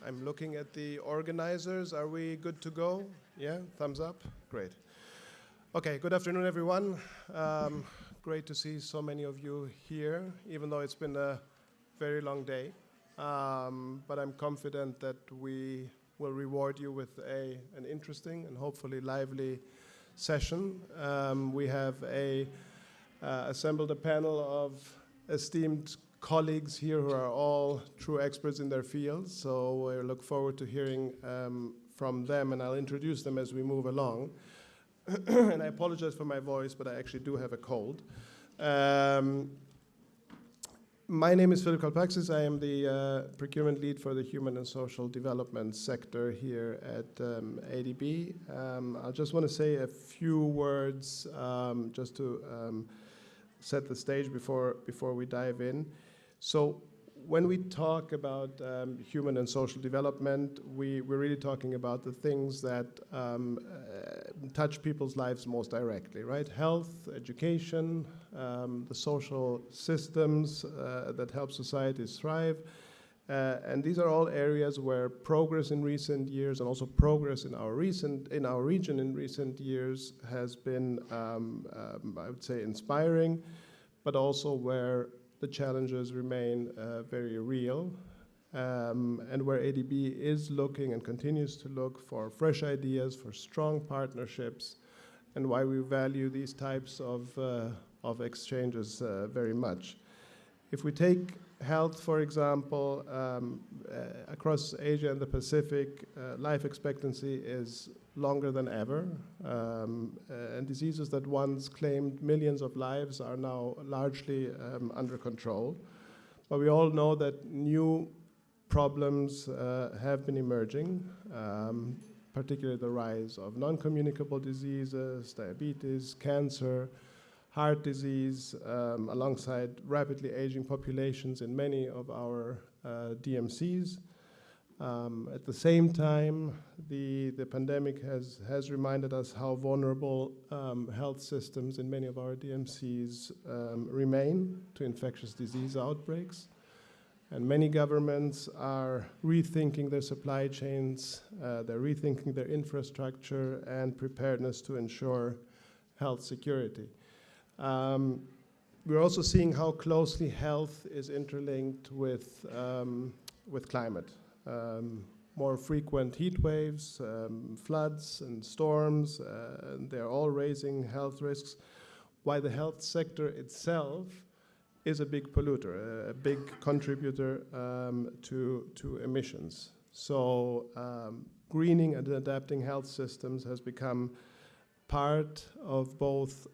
I'm looking at the organizers. Are we good to go? Yeah, thumbs up? Great. Okay, good afternoon, everyone. Great to see so many of you here, even though it's been a very long day. But I'm confident that we will reward you with an interesting and hopefully lively session. We have assembled a panel of esteemed colleagues here who are all true experts in their fields, so we look forward to hearing from them, and I'll introduce them as we move along. And I apologize for my voice, but I actually do have a cold. My name is Philip Kalpaxis. I am the procurement lead for the human and social development sector here at ADB. I just want to say a few words just to set the stage before we dive in. So when we talk about human and social development, we're really talking about the things that touch people's lives most directly, right? Health, education, the social systems that help societies thrive. And these are all areas where progress in recent years and also progress in our region in recent years has been, I would say, inspiring, but also where the challenges remain very real, and where ADB is looking and continues to look for fresh ideas, for strong partnerships, and why we value these types of exchanges very much. If we take health, for example, across Asia and the Pacific, life expectancy is longer than ever, and diseases that once claimed millions of lives are now largely under control. But we all know that new problems have been emerging, particularly the rise of non-communicable diseases, diabetes, cancer, heart disease, alongside rapidly aging populations in many of our DMCs. At the same time, the pandemic has reminded us how vulnerable health systems in many of our DMCs remain to infectious disease outbreaks. And many governments are rethinking their supply chains, they're rethinking their infrastructure and preparedness to ensure health security. We're also seeing how closely health is interlinked with climate. More frequent heat waves, floods and storms, and they're all raising health risks, while the health sector itself is a big polluter, a big contributor to emissions. So greening and adapting health systems has become part of both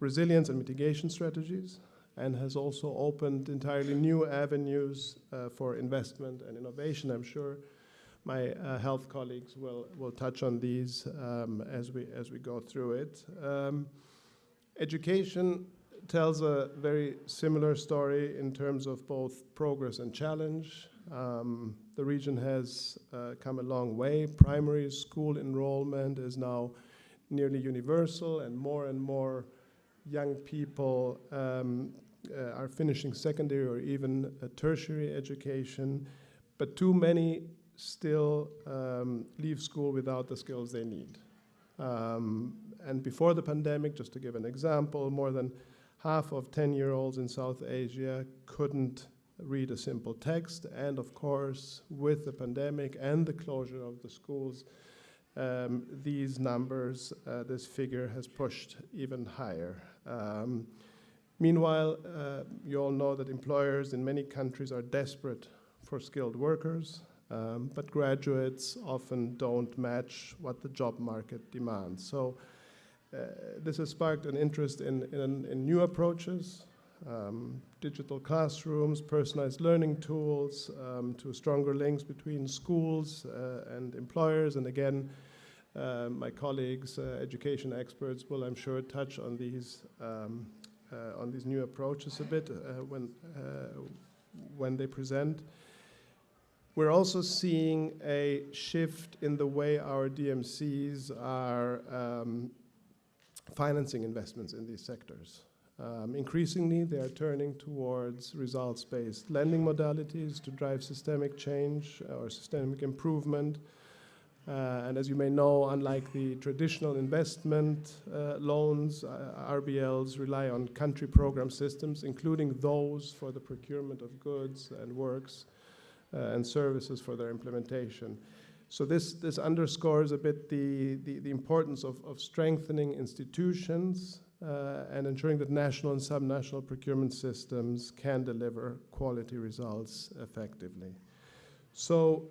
resilience and mitigation strategies, and has also opened entirely new avenues for investment and innovation. I'm sure my health colleagues will touch on these as we go through it. Education tells a very similar story in terms of both progress and challenge. The region has come a long way. Primary school enrollment is now nearly universal, and more young people are finishing secondary or even a tertiary education, but too many still leave school without the skills they need. And before the pandemic, just to give an example, more than half of 10-year-olds in South Asia couldn't read a simple text, and of course, with the pandemic and the closure of the schools, these numbers, this figure has pushed even higher. Meanwhile, you all know that employers in many countries are desperate for skilled workers, but graduates often don't match what the job market demands. So this has sparked an interest in new approaches, digital classrooms, personalized learning tools, to stronger links between schools and employers. And again, my colleagues, education experts, will, I'm sure, touch on these new approaches a bit when they present. We're also seeing a shift in the way our DMCs are financing investments in these sectors. Increasingly, they are turning towards results-based lending modalities to drive systemic change or systemic improvement. And as you may know, unlike the traditional investment loans, RBLs rely on country program systems, including those for the procurement of goods and works and services for their implementation. So this underscores a bit the importance of strengthening institutions and ensuring that national and subnational procurement systems can deliver quality results effectively. So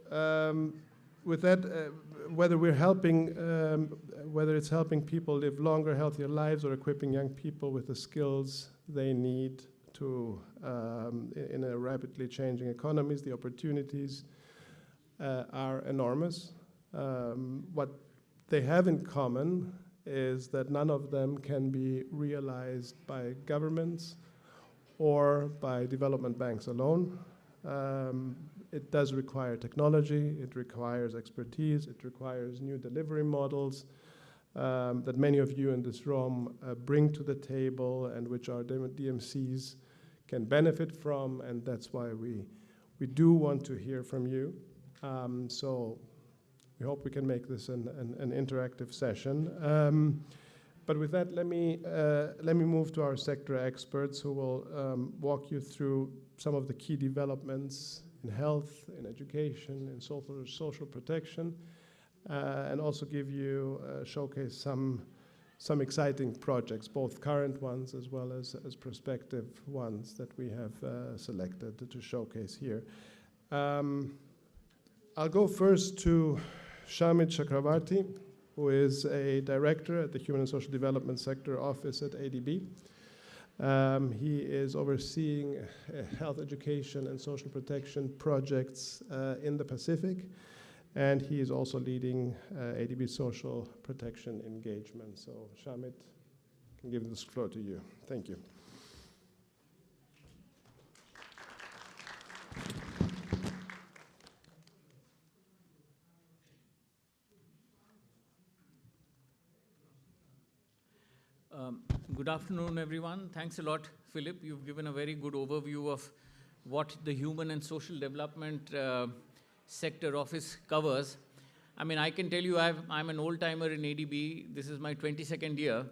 with that, whether it's helping people live longer, healthier lives, or equipping young people with the skills they need to, in a rapidly changing economies, the opportunities are enormous. What they have in common is that none of them can be realized by governments or by development banks alone. It does require technology, it requires expertise, it requires new delivery models that many of you in this room bring to the table and which our DMCs can benefit from, and that's why we do want to hear from you. So we hope we can make this an interactive session. But with that, let me move to our sector experts who will walk you through some of the key developments in health, in education, in social protection, and also give you showcase some exciting projects, both current ones as well as prospective ones that we have selected to showcase here. I'll go first to Shamit Chakravarti, who is a director at the Human and Social Development Sector Office at ADB. He is overseeing health education and social protection projects in the Pacific, and he is also leading ADB social protection engagement. So Shamit, I can give this floor to you. Thank you. Good afternoon, everyone. Thanks a lot, Philip. You've given a very good overview of what the Human and Social Development Sector Office covers. I mean, I can tell you I'm an old-timer in ADB. This is my 22nd year.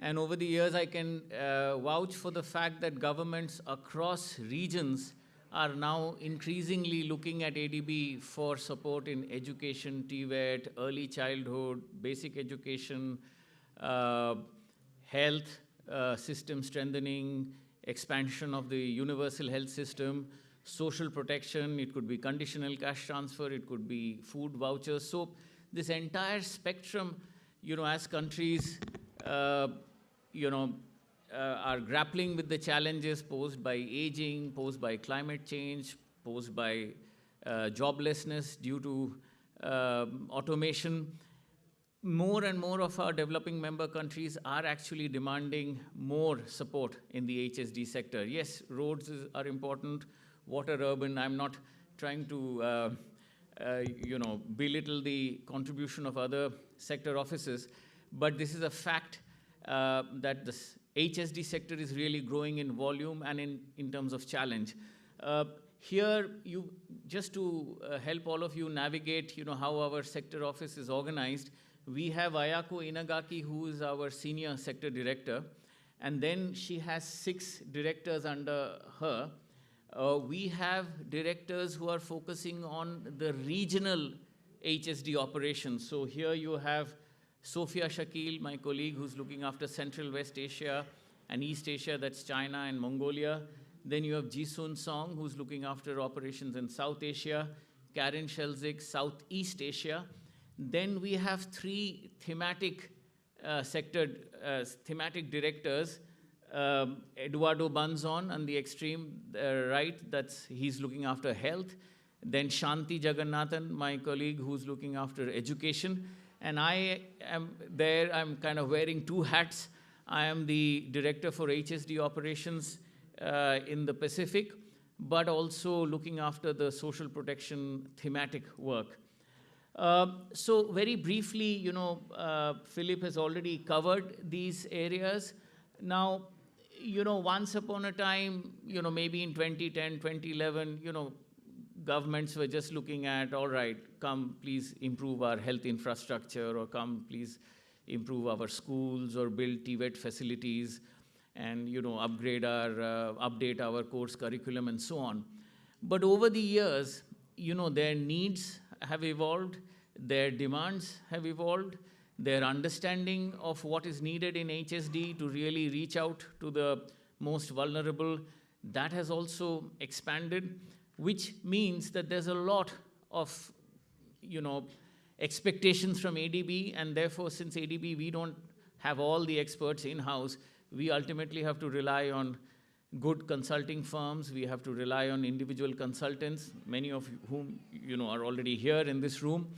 And over the years, I can vouch for the fact that governments across regions are now increasingly looking at ADB for support in education, TVET, early childhood, basic education, health system strengthening, expansion of the universal health system, social protection. It could be conditional cash transfer, it could be food vouchers. So this entire spectrum, as countries, are grappling with the challenges posed by aging, posed by climate change, posed by joblessness due to automation. More and more of our developing member countries are actually demanding more support in the HSD sector. Yes, roads are important, water, urban. I'm not trying to, belittle the contribution of other sector offices, but this is a fact that the HSD sector is really growing in volume and in terms of challenge. Here, just to help all of you navigate, how our sector office is organized, we have Ayako Inagaki, who is our senior sector director, and then she has 6 directors under her. We have directors who are focusing on the regional HSD operations. So here you have Sophia Shakil, my colleague, who's looking after Central West Asia and East Asia, that's China and Mongolia. Then you have Jisun Song, who's looking after operations in South Asia, Karen Shelzik, Southeast Asia. Then we have 3 thematic thematic directors. Eduardo Banzon on the extreme right, he's looking after health. Then Shanti Jagannathan, my colleague, who's looking after education. And I am there, I'm kind of wearing 2 hats. I am the director for HSD operations in the Pacific, but also looking after the social protection thematic work. So very briefly, Philip has already covered these areas. Now, once upon a time, maybe in 2010, 2011, governments were just looking at, all right, come please improve our health infrastructure, or come please improve our schools, or build TVET facilities, and update our course curriculum and so on. But over the years, their needs have evolved, their demands have evolved, their understanding of what is needed in HSD to really reach out to the most vulnerable, that has also expanded, which means that there's a lot of, expectations from ADB, and therefore, since ADB, we don't have all the experts in-house, we ultimately have to rely on good consulting firms. We have to rely on individual consultants, many of whom, are already here in this room,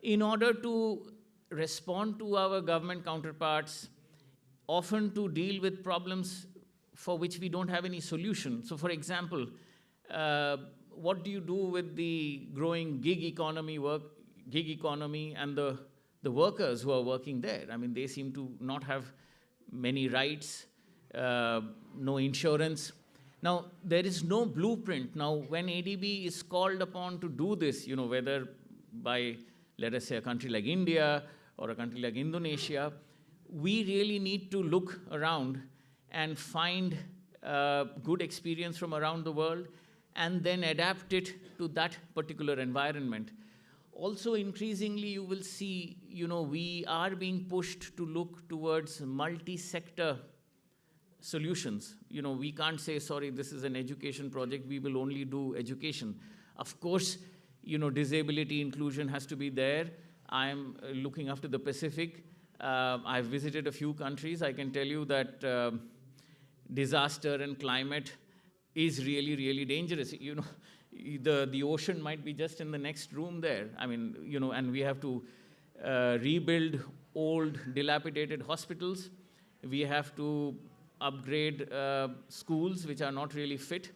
in order to respond to our government counterparts, often to deal with problems for which we don't have any solution. So for example, what do you do with the growing gig economy and the workers who are working there? I mean, they seem to not have many rights, no insurance. Now, there is no blueprint. Now, when ADB is called upon to do this, whether by, let us say, a country like India or a country like Indonesia, we really need to look around and find good experience from around the world and then adapt it to that particular environment. Also, increasingly, you will see, we are being pushed to look towards multi-sector solutions. We can't say, sorry, this is an education project, we will only do education. Of course, disability inclusion has to be there. I'm looking after the Pacific. I've visited a few countries. I can tell you that disaster and climate is really, really dangerous. The ocean might be just in the next room there. I mean, and we have to rebuild old, dilapidated hospitals. We have to upgrade schools which are not really fit.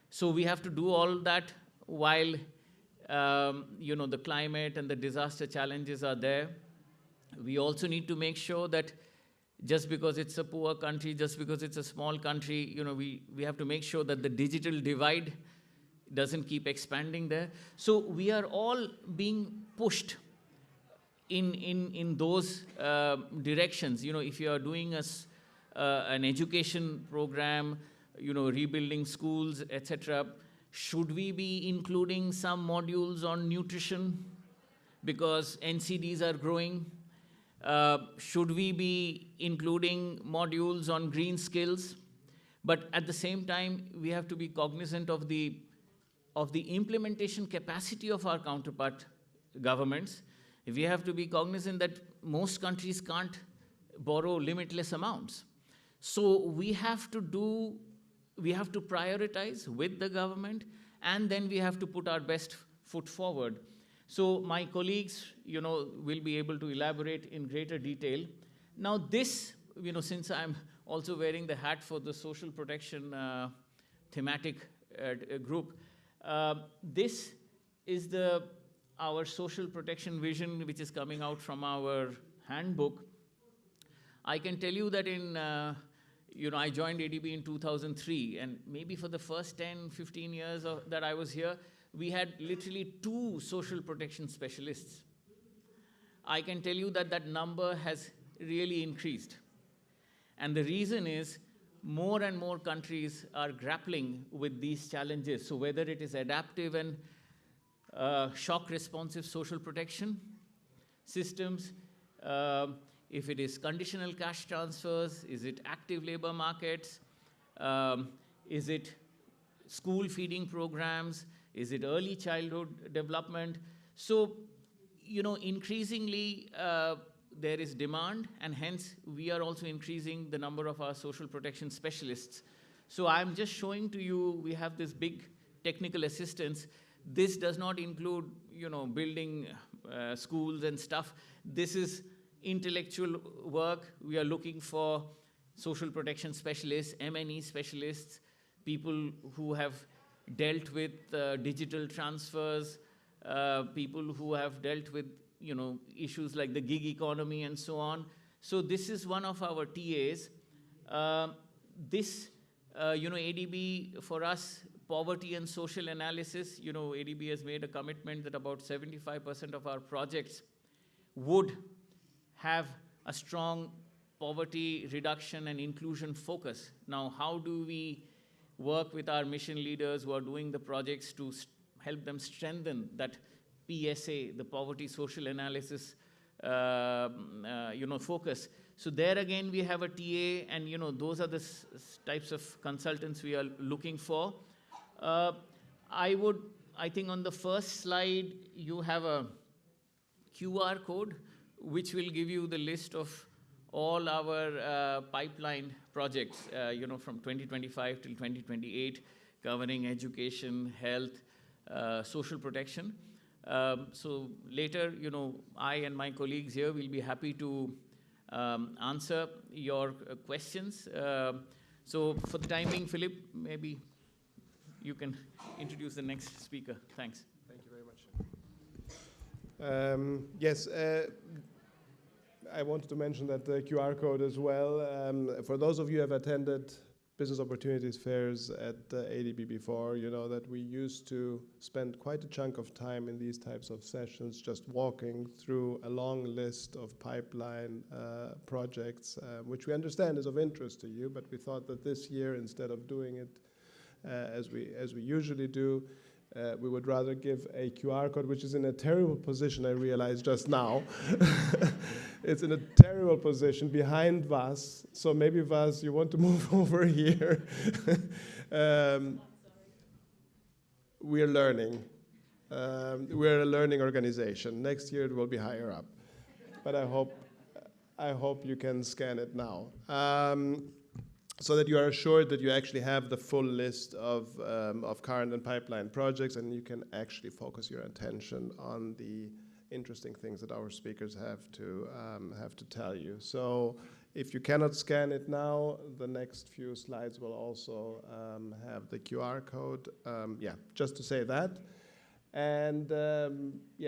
So we have to do all that while, the climate and the disaster challenges are there. We also need to make sure that just because it's a poor country, just because it's a small country, we have to make sure that the digital divide doesn't keep expanding there. So we are all being pushed in those directions. If you are doing an education program, rebuilding schools, etc., should we be including some modules on nutrition because NCDs are growing? Should we be including modules on green skills? But at the same time, we have to be cognizant of the implementation capacity of our counterpart governments. We have to be cognizant that most countries can't borrow limitless amounts. So we have to prioritize with the government, and then we have to put our best foot forward. So my colleagues, will be able to elaborate in greater detail. Now this, since I'm also wearing the hat for the social protection thematic group, this is our social protection vision, which is coming out from our handbook. I can tell you that I joined ADB in 2003, and maybe for the first 10, 15 years that I was here, we had literally 2 social protection specialists. I can tell you that number has really increased. And the reason is more and more countries are grappling with these challenges. So whether it is adaptive and shock responsive social protection systems, if it is conditional cash transfers, is it active labor markets, is it school feeding programs, is it early childhood development? So, increasingly there is demand, and hence we are also increasing the number of our social protection specialists. So I'm just showing to you, we have this big technical assistance. This does not include, building schools and stuff. This is intellectual work. We are looking for social protection specialists, M&E specialists, people who have dealt with digital transfers, people who have dealt with issues like the gig economy and so on. So this is one of our TAs. this, ADB for us, poverty and social analysis, ADB has made a commitment that about 75% of our projects would have a strong poverty reduction and inclusion focus. Now, how do we work with our mission leaders who are doing the projects to help them strengthen that PSA, the poverty social analysis, focus? So there again, we have a TA, and those are the types of consultants we are looking for. I think on the first slide, you have a QR code, which will give you the list of all our pipeline projects, from 2025 till 2028, covering education, health, social protection. So later, I and my colleagues here will be happy to answer your questions. So for the time being, Philip, maybe you can introduce the next speaker. Thanks. Thank you very much. Yes, I wanted to mention that the QR code as well. For those of you who have attended business opportunities fairs at ADB before, you know that we used to spend quite a chunk of time in these types of sessions just walking through a long list of pipeline projects, which we understand is of interest to you, but we thought that this year, instead of doing it as we usually do, we would rather give a QR code, which is in a terrible position, I realized just now. It's in a terrible position behind Vas. So maybe, Vas, you want to move over here. We're learning. We're a learning organization. Next year it will be higher up. But I hope you can scan it now. So that you are assured that you actually have the full list of current and pipeline projects, and you can actually focus your attention on the interesting things that our speakers have to tell you. So if you cannot scan it now, the next few slides will also have the QR code. Just to say that. And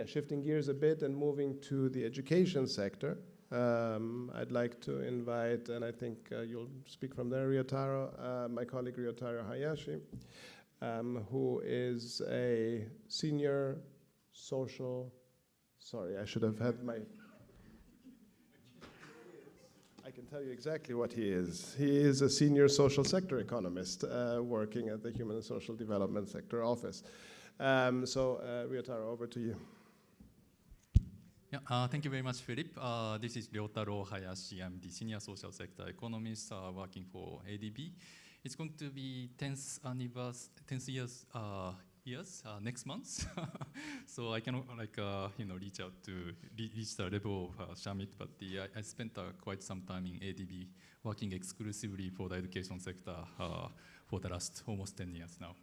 shifting gears a bit and moving to the education sector. I'd like to invite, and I think you'll speak from there, Ryotaro, my colleague Ryotaro Hayashi, who is a senior social, sorry, I should have had my, I can tell you exactly what he is. He is a senior social sector economist working at the Human and Social Development Sector Office. Ryotaro, over to you. Yeah, thank you very much, Philip. This is Ryotaro Hayashi. I'm the senior social sector economist working for ADB. It's going to be 10th years next month. So I cannot reach out to reach the level of Shamit, but I spent quite some time in ADB working exclusively for the education sector for the last almost 10 years now.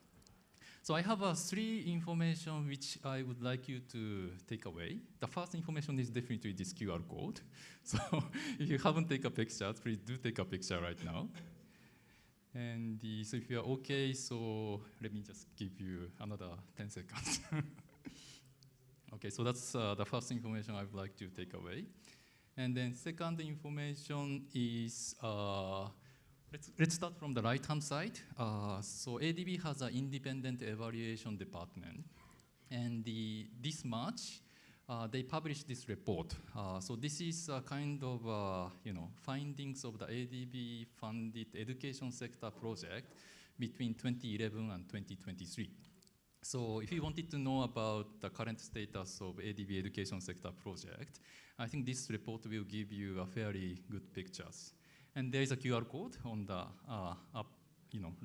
So I have 3 information which I would like you to take away. The first information is definitely this QR code. So if you haven't taken a picture, please do take a picture right now. And so if you're okay, so let me just give you another 10 seconds. Okay, so that's the first information I would like to take away. And then second information is, let's start from the right-hand side. So ADB has an independent evaluation department. And this March, they published this report. So this is a kind of findings of the ADB-funded education sector project between 2011 and 2023. So if you wanted to know about the current status of ADB education sector project, I think this report will give you a fairly good pictures. And there is a QR code on the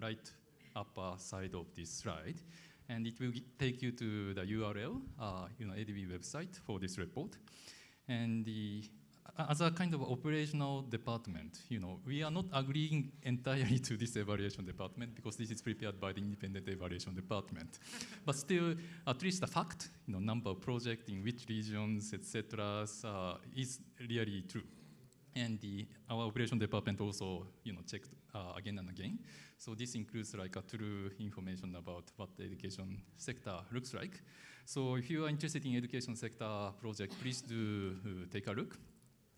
right upper side of this slide. And it will take you to the URL, ADB website for this report. And as a kind of operational department, we are not agreeing entirely to this evaluation department because this is prepared by the independent evaluation department. But still, at least the fact, number of projects in which regions, etc., is really true. And our operation department also, checked again and again. So this includes like a true information about what the education sector looks like. So if you are interested in education sector project, please do take a look.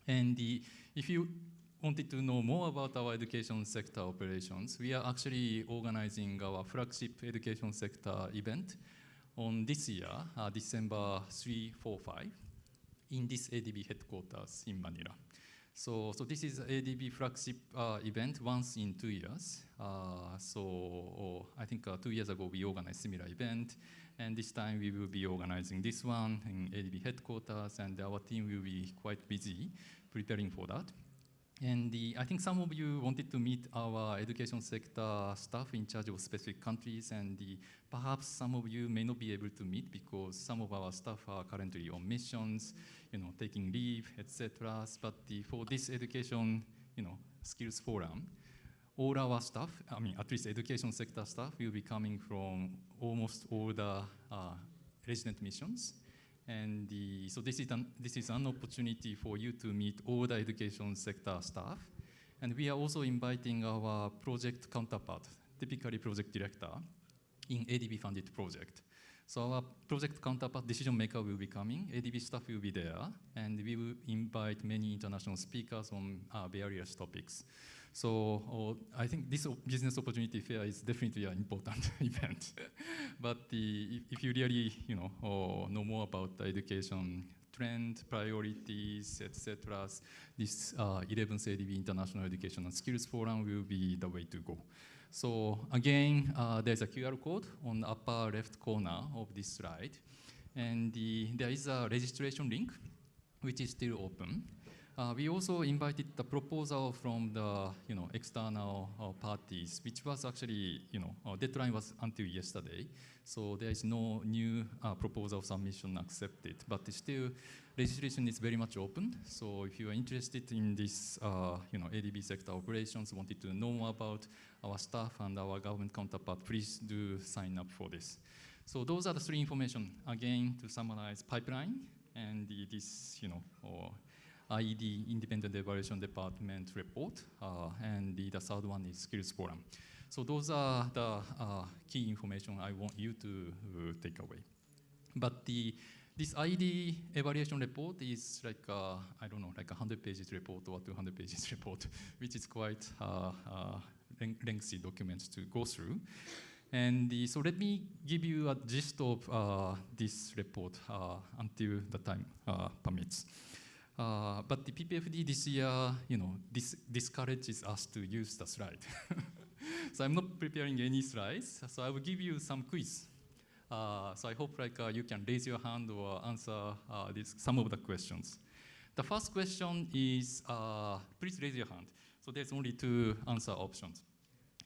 And if you wanted to know more about our education sector operations, we are actually organizing our flagship education sector event on this year, December 3, 4, 5, in this ADB headquarters in Manila. So this is ADB flagship event once in 2 years. I think 2 years ago we organized similar event, and this time we will be organizing this one in ADB headquarters, and our team will be quite busy preparing for that. And I think some of you wanted to meet our education sector staff in charge of specific countries, and perhaps some of you may not be able to meet because some of our staff are currently on missions, taking leave, etc. But for this education, skills forum, all our staff, at least education sector staff, will be coming from almost all the resident missions. And so this is an opportunity for you to meet all the education sector staff. And we are also inviting our project counterpart, typically project director, in ADB funded project. So our project counterpart decision maker will be coming, ADB staff will be there, and we will invite many international speakers on various topics. So I think this business opportunity fair is definitely an important event. But if you really know more about the education trend, priorities, etc., this 11th ADB International Education and Skills Forum will be the way to go. So again, there's a QR code on the upper left corner of this slide. And there is a registration link, which is still open. We also invited the proposal from the external parties, which was actually, deadline was until yesterday. So there is no new proposal submission accepted, but still registration is very much open. So if you are interested in this, ADB sector operations, wanted to know more about our staff and our government counterpart, please do sign up for this. So those are the three information. Again, to summarize, pipeline and this, IED, Independent Evaluation Department report, and the third one is Skills Forum. So those are the key information I want you to take away. But this IED evaluation report is like, I don't know, like 100 pages report or 200 pages report, which is quite lengthy documents to go through. And so let me give you a gist of this report until the time permits. But the PPFD this year, discourages us to use the slide. So I'm not preparing any slides. So I will give you some quiz. So I hope you can raise your hand or answer some of the questions. The first question is, please raise your hand. So there's only 2 answer options.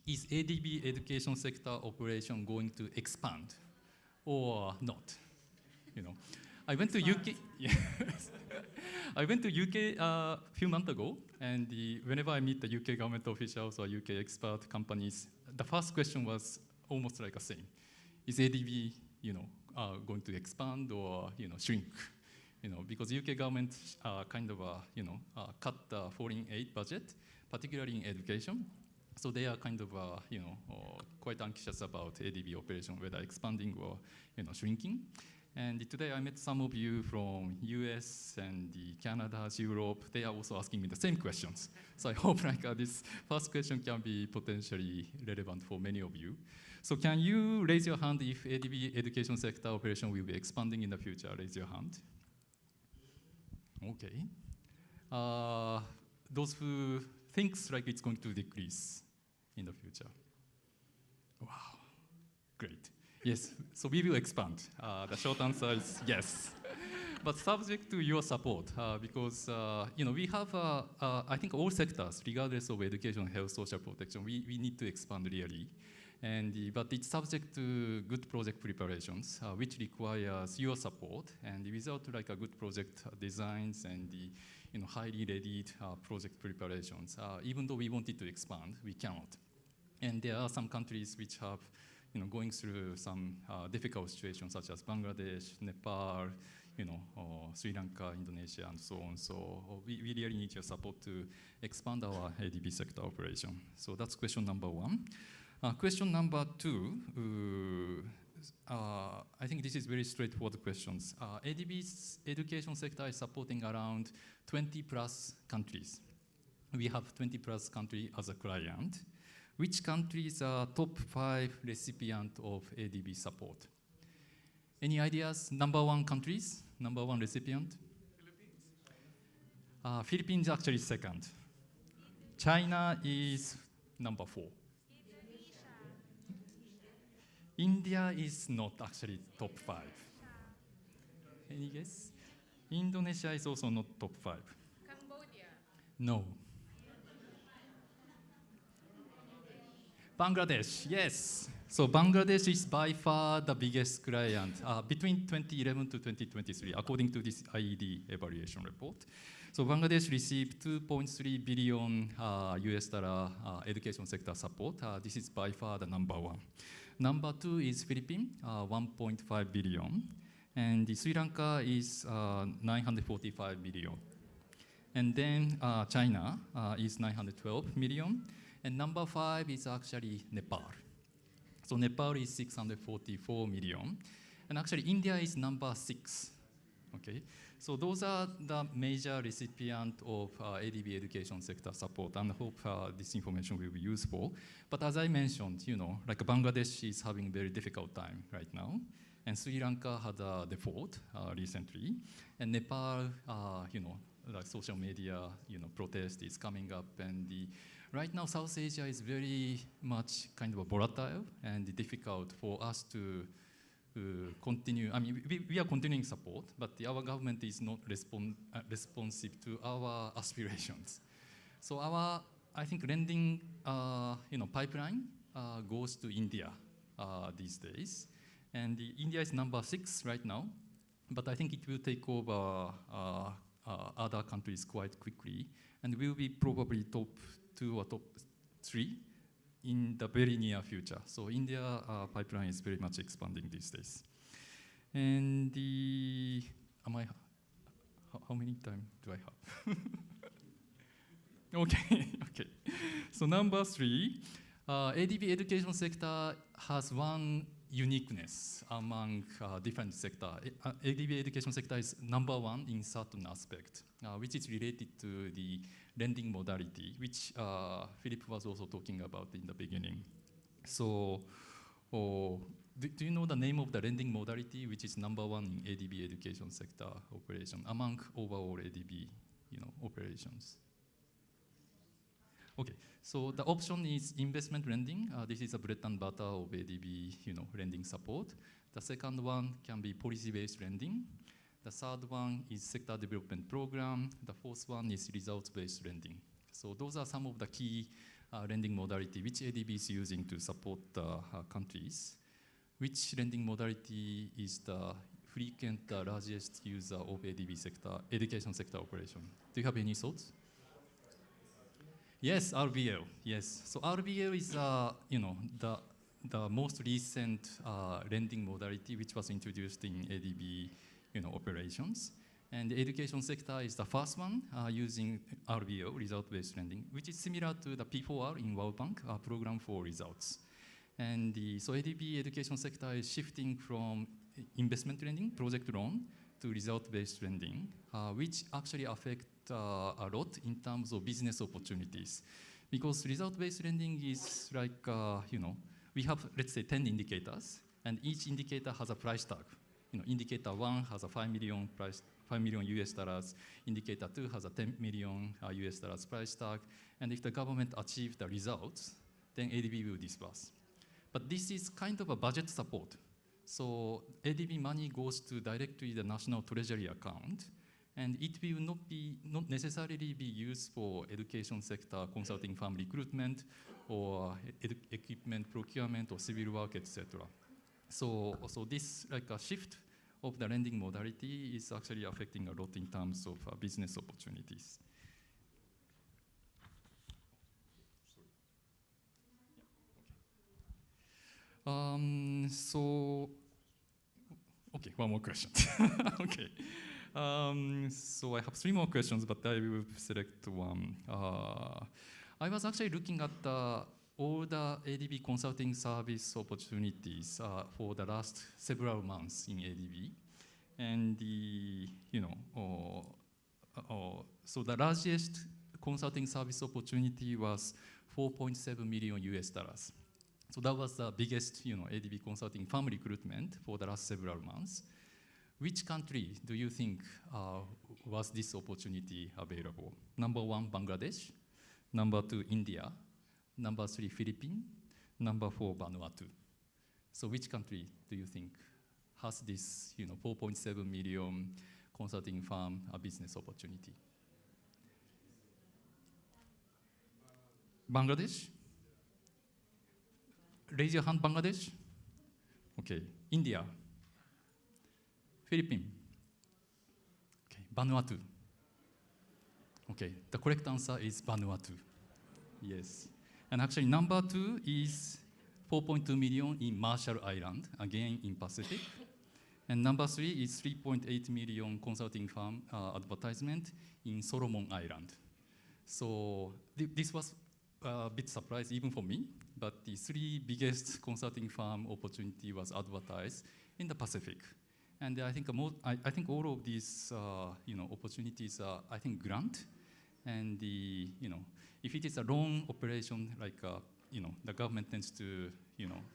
Is ADB education sector operation going to expand or not? I went to UK. Yes. I went to UK a few months ago, and whenever I meet the UK government officials or UK expert companies, the first question was almost like the same: is ADB, going to expand or shrink? Because UK government kind of cut the foreign aid budget, particularly in education. So they are kind of quite anxious about ADB operation, whether expanding or shrinking. And today I met some of you from US and Canada, Europe. They are also asking me the same questions. So I hope this first question can be potentially relevant for many of you. So can you raise your hand if ADB education sector operation will be expanding in the future? Raise your hand. Okay. Those who thinks like it's going to decrease in the future. Wow, great. Yes, so we will expand. The short answer is yes. But subject to your support, because we have, I think all sectors, regardless of education, health, social protection, we need to expand really. But it's subject to good project preparations, which requires your support. And without a good project designs and highly readied project preparations, even though we wanted to expand, we cannot. And there are some countries which have going through some difficult situations such as Bangladesh, Nepal, Sri Lanka, Indonesia, and so on. So we really need your support to expand our ADB sector operation. So that's question number 1. Question number 2, I think this is very straightforward questions. ADB's education sector is supporting around 20 plus countries. we have 20 plus countries as a client. Which countries are top 5 recipient of ADB support? Any ideas? Number 1 countries, number 1 recipient? Philippines. Philippines actually second. China is number 4. India is not actually top 5. Any guess? Indonesia is also not top 5. Cambodia. No. Bangladesh, yes. So Bangladesh is by far the biggest client between 2011 to 2023, according to this IED evaluation report. So Bangladesh received 2.3 billion US dollar education sector support. This is by far the number 1. Number 2 is Philippines, 1.5 billion. And Sri Lanka is 945 million. And then China is 912 million. And number 5 is actually Nepal. So Nepal is 644 million. And actually India is number 6. Okay, so those are the major recipient of ADB education sector support, and I hope this information will be useful. But as I mentioned, like Bangladesh is having very difficult time right now, and Sri Lanka had a default recently, and Nepal, like social media, protest is coming up, and right now South Asia is very much kind of volatile and difficult for us to continue. I mean, we are continuing support, but our government is not responsive to our aspirations. So I think lending, pipeline goes to India these days, and India is number 6 right now, but I think it will take over other countries quite quickly, and will be probably top 2 or top 3 in the very near future. So India pipeline is very much expanding these days. And how many time do I have? Okay. So number 3, ADB education sector has one uniqueness among different sector. ADB education sector is number 1 in certain aspect, which is related to the lending modality, which Philip was also talking about in the beginning. So do you know the name of the lending modality which is number 1 in ADB education sector operation among overall ADB operations? Okay, so the option is investment lending. This is a bread and butter of ADB lending support. The second one can be policy-based lending. The third one is sector development program. The fourth one is results-based lending. So those are some of the key lending modality which ADB is using to support countries. Which lending modality is the frequent largest user of ADB sector, education sector operation? Do you have any thoughts? Yes, RBL. Yes. So RBL is the most recent lending modality which was introduced in ADB operations. And the education sector is the first one using RBL, result-based lending, which is similar to the P4R in World Bank, program for results. And so ADB education sector is shifting from investment lending, project loan, to result-based lending, which actually affect a lot in terms of business opportunities. Because result-based lending is like, we have, let's say, 10 indicators, and each indicator has a price tag. Indicator 1 has a 5 million US dollars. Indicator 2 has a 10 million US dollars price tag. And if the government achieves the results, then ADB will disburse. But this is kind of a budget support. So ADB money goes to directly the national treasury account, and it will not necessarily be used for education sector consulting firm recruitment or equipment procurement or civil work, etc. So this like a shift of the lending modality is actually affecting a lot in terms of business opportunities. Okay, one more question. Okay. So I have 3 more questions, but I will select one. I was actually looking at all the ADB consulting service opportunities for the last several months in ADB. And so the largest consulting service opportunity was 4.7 million US dollars. So that was the biggest, ADB consulting firm recruitment for the last several months. Which country do you think was this opportunity available? Number 1, Bangladesh. Number 2, India. Number 3, Philippines. Number 4, Vanuatu. So which country do you think has this, 4.7 million consulting firm business opportunity? Bangladesh? Raise your hand, Bangladesh. Okay, India. Philippines. Okay, Vanuatu. Okay, the correct answer is Vanuatu. Yes. And actually, number 2 is 4.2 million in Marshall Island, again in Pacific. And number 3 is 3.8 million consulting firm advertisement in Solomon Island. So this was a bit surprise even for me, but the 3 biggest consulting firm opportunity was advertised in the Pacific. And I think all of these opportunities are, I think, grant. And if it is a long operation, like the government tends to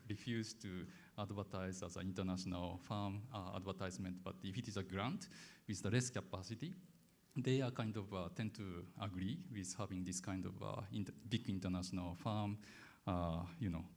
refuse to advertise as an international firm advertisement. But if it is a grant with the less capacity, they are kind of tend to agree with having this kind of big international firm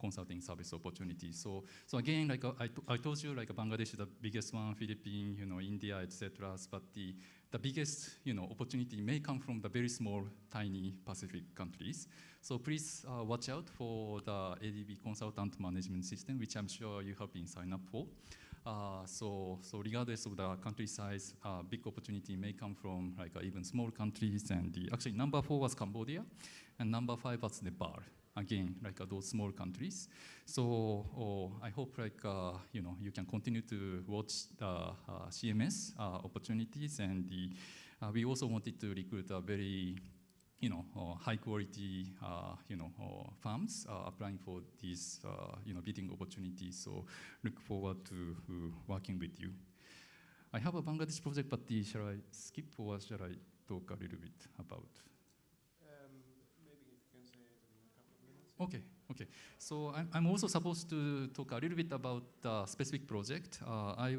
consulting service opportunities. So again, like I told you, like Bangladesh is the biggest one, Philippines, India, etc. But the biggest opportunity may come from the very small, tiny Pacific countries. So please watch out for the ADB consultant management system, which I'm sure you have been signed up for. So regardless of the country size, big opportunity may come from like even small countries. And actually number 4 was Cambodia, and number 5 was Nepal. Again, like those small countries. So I hope like you can continue to watch the CMS opportunities, and we also wanted to recruit a very high quality firms applying for these bidding opportunities. So look forward to working with you. I have a Bangladesh project, but shall I skip or shall I talk a little bit about? Okay. So I'm also supposed to talk a little bit about the specific project. I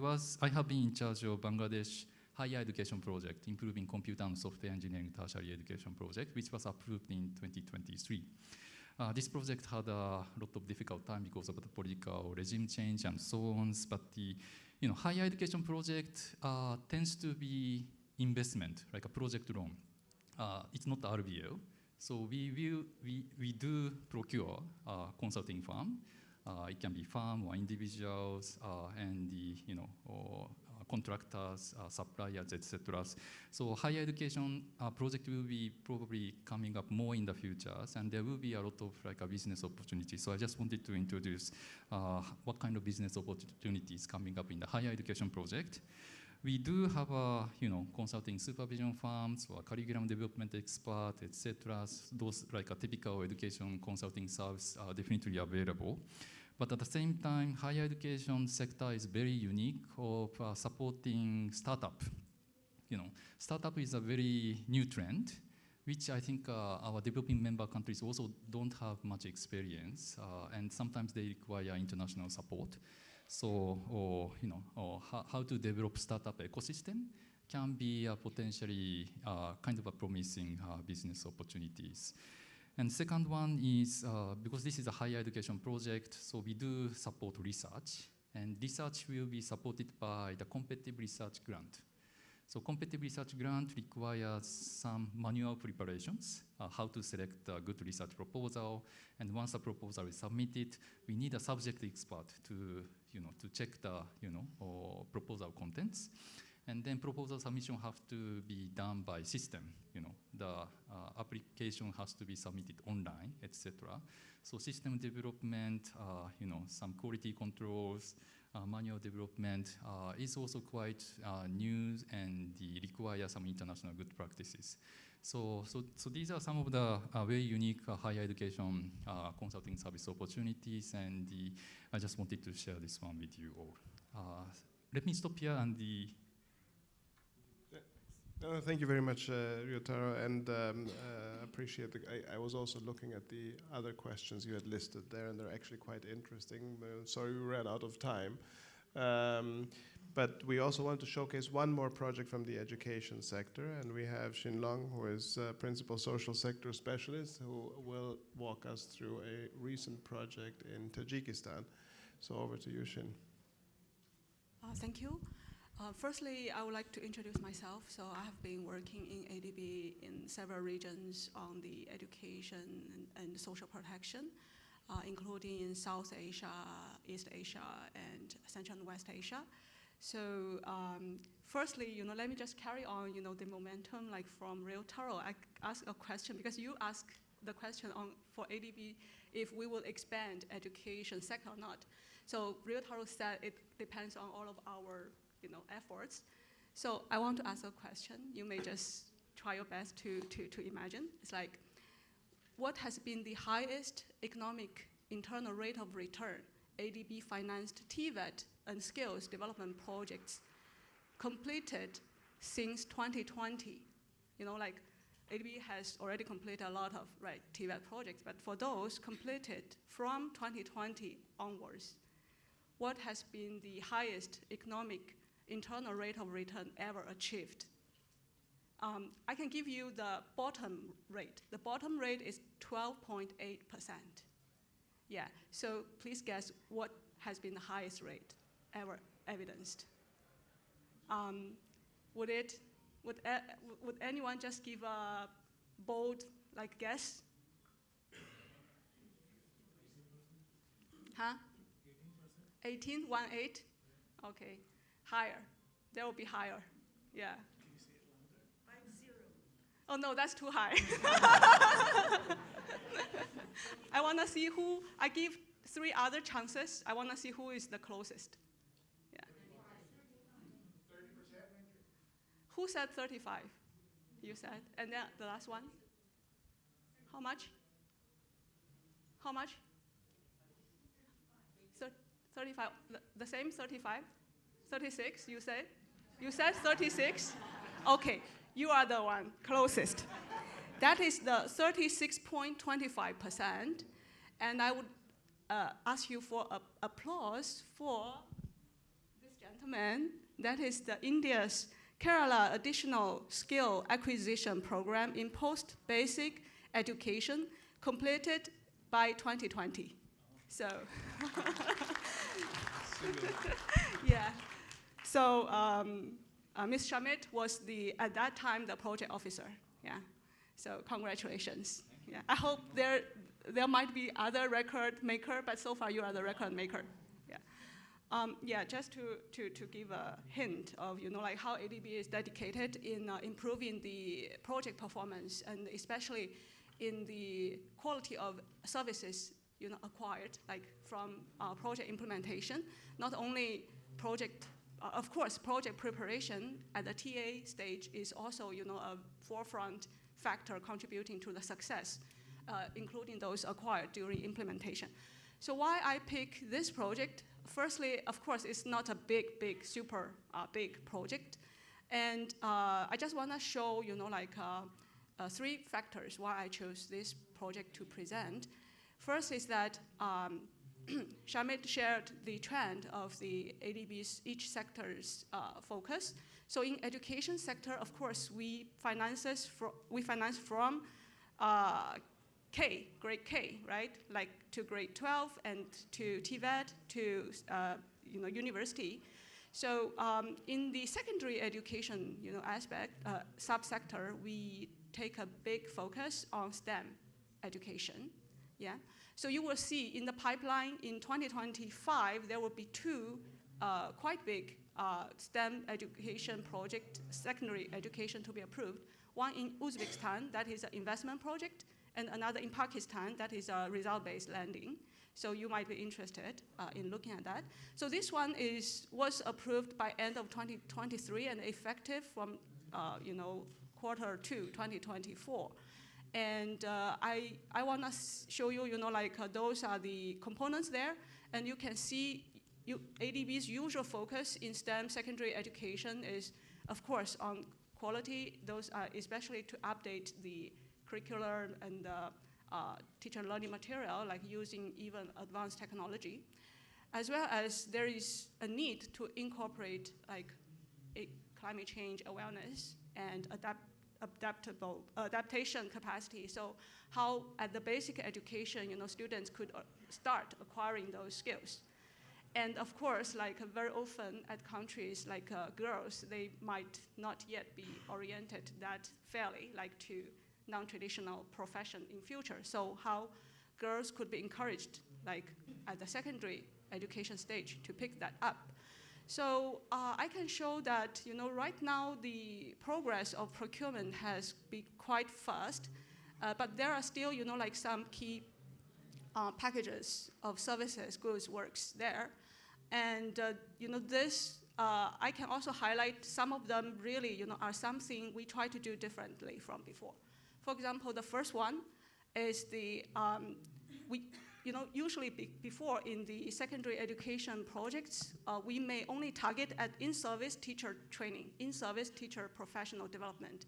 have been in charge of Bangladesh higher education project, improving computer and software engineering tertiary education project, which was approved in 2023. This project had a lot of difficult time because of the political regime change and so on. But the higher education project tends to be investment, like a project loan. It's not RBL. So we do procure a consulting firm. It can be firm or individuals, and contractors, suppliers, etc. So higher education project will be probably coming up more in the future, and there will be a lot of like a business opportunities. So I just wanted to introduce what kind of business opportunities coming up in the higher education project. We do have consulting supervision firms or curriculum development expert, etc. Those like a typical education consulting service are definitely available. But at the same time, higher education sector is very unique of supporting startup. Startup is a very new trend, which I think our developing member countries also don't have much experience, and sometimes they require international support. So, how to develop startup ecosystem can be potentially kind of a promising business opportunities. And second one is, because this is a higher education project, so we do support research, and research will be supported by the competitive research grant. So competitive research grant requires some manual preparations, how to select a good research proposal, and once the proposal is submitted, we need a subject expert to check the proposal contents, and then proposal submission have to be done by system. The application has to be submitted online, etc. So system development, some quality controls, manual development is also quite new, and requires some international good practices. So these are some of the very unique higher education consulting service opportunities, and I just wanted to share this one with you all. Let me stop here and Thank you very much, Ryotaro, and appreciate I was also looking at the other questions you had listed there, and they're actually quite interesting. Sorry we ran out of time. But we also want to showcase one more project from the education sector, and we have Xin Long, who is Principal Social Sector Specialist, who will walk us through a recent project in Tajikistan. So over to you, Xin. Thank you. Firstly, I would like to introduce myself. So I have been working in ADB in several regions on the education and social protection, including in South Asia, East Asia, and Central and West Asia. So firstly, let me just carry on, the momentum like from Ryotaro. I ask a question because you asked the question for ADB if we will expand education sector or not. So Ryotaro said it depends on all of our efforts. So I want to ask a question. You may just try your best to imagine. It's like, what has been the highest economic internal rate of return ADB financed TVET and skills development projects completed since 2020? Like ADB has already completed a lot of TVET projects, but for those completed from 2020 onwards, what has been the highest economic internal rate of return ever achieved? I can give you the bottom rate. The bottom rate is 12.8%. Yeah, so please guess what has been the highest rate ever evidenced. Would anyone just give a bold guess? Huh? 18, 1-8? Okay, higher. There will be higher, yeah. Can you say it louder? 5-0. Oh no, that's too high. I want to see who, I give 3 other chances. I want to see who is the closest. Yeah. 30%? Who said 35? You said, and then the last one? How much? How much? 35, the same 35? 36, you said? You said 36? Okay, you are the one closest. That is the 36.25%. And I would ask you for applause for this gentleman. That is the India's Kerala Additional Skill Acquisition Program in Post-Basic Education, completed by 2020. So, yeah. So Ms. Shamit was at that time the project officer. Yeah. So congratulations. Yeah. I hope there might be other record maker, but so far you are the record maker. Yeah. Yeah. Just to give a hint of how ADB is dedicated in improving the project performance, and especially in the quality of services acquired, from project implementation. Not only project, of course, project preparation at the TA stage is also a forefront factor contributing to the success, including those acquired during implementation. So why I pick this project? Firstly, of course, it's not a super big project, and I just want to show 3 factors why I chose this project to present. First is that Shamit shared the trend of the ADB's each sector's focus. So in education sector, of course, we finance from grade K, right? To grade 12 and to TVET to university. So in the secondary education subsector, we take a big focus on STEM education. Yeah. So you will see in the pipeline in 2025, there will be 2 quite big STEM education project, secondary education to be approved. One in Uzbekistan, that is an investment project, and another in Pakistan, that is a result-based lending. So you might be interested in looking at that. So this one was approved by end of 2023 and effective from quarter 2 2024. And I want to show you, those are the components there. And you can see ADB's usual focus in STEM secondary education is, of course, on quality. Those are especially to update the curricular and teacher learning material, like using even advanced technology, as well as there is a need to incorporate like a climate change awareness and adaptation capacity. So how at the basic education, students could start acquiring those skills. And of course, like very often at countries like girls, they might not yet be oriented that fairly, like to non-traditional profession in future. So how girls could be encouraged, like at the secondary education stage, to pick that up. So I can show that, right now the progress of procurement has been quite fast, but there are still, like some key packages of services, goods, works there. And, this, I can also highlight some of them really, are something we try to do differently from before. For example, the first one is the, usually before in the secondary education projects, we may only target at in-service teacher training, in-service teacher professional development.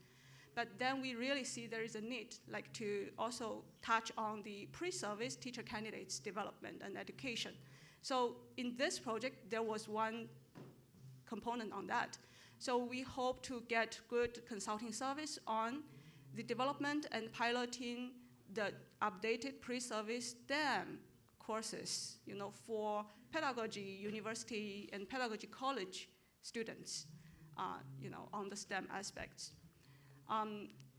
But then we really see there is a need like to also touch on the pre-service teacher candidates development and education. So in this project, there was one component on that. So we hope to get good consulting service on the development and piloting the updated pre-service STEM courses, for pedagogy university and pedagogy college students, on the STEM aspects.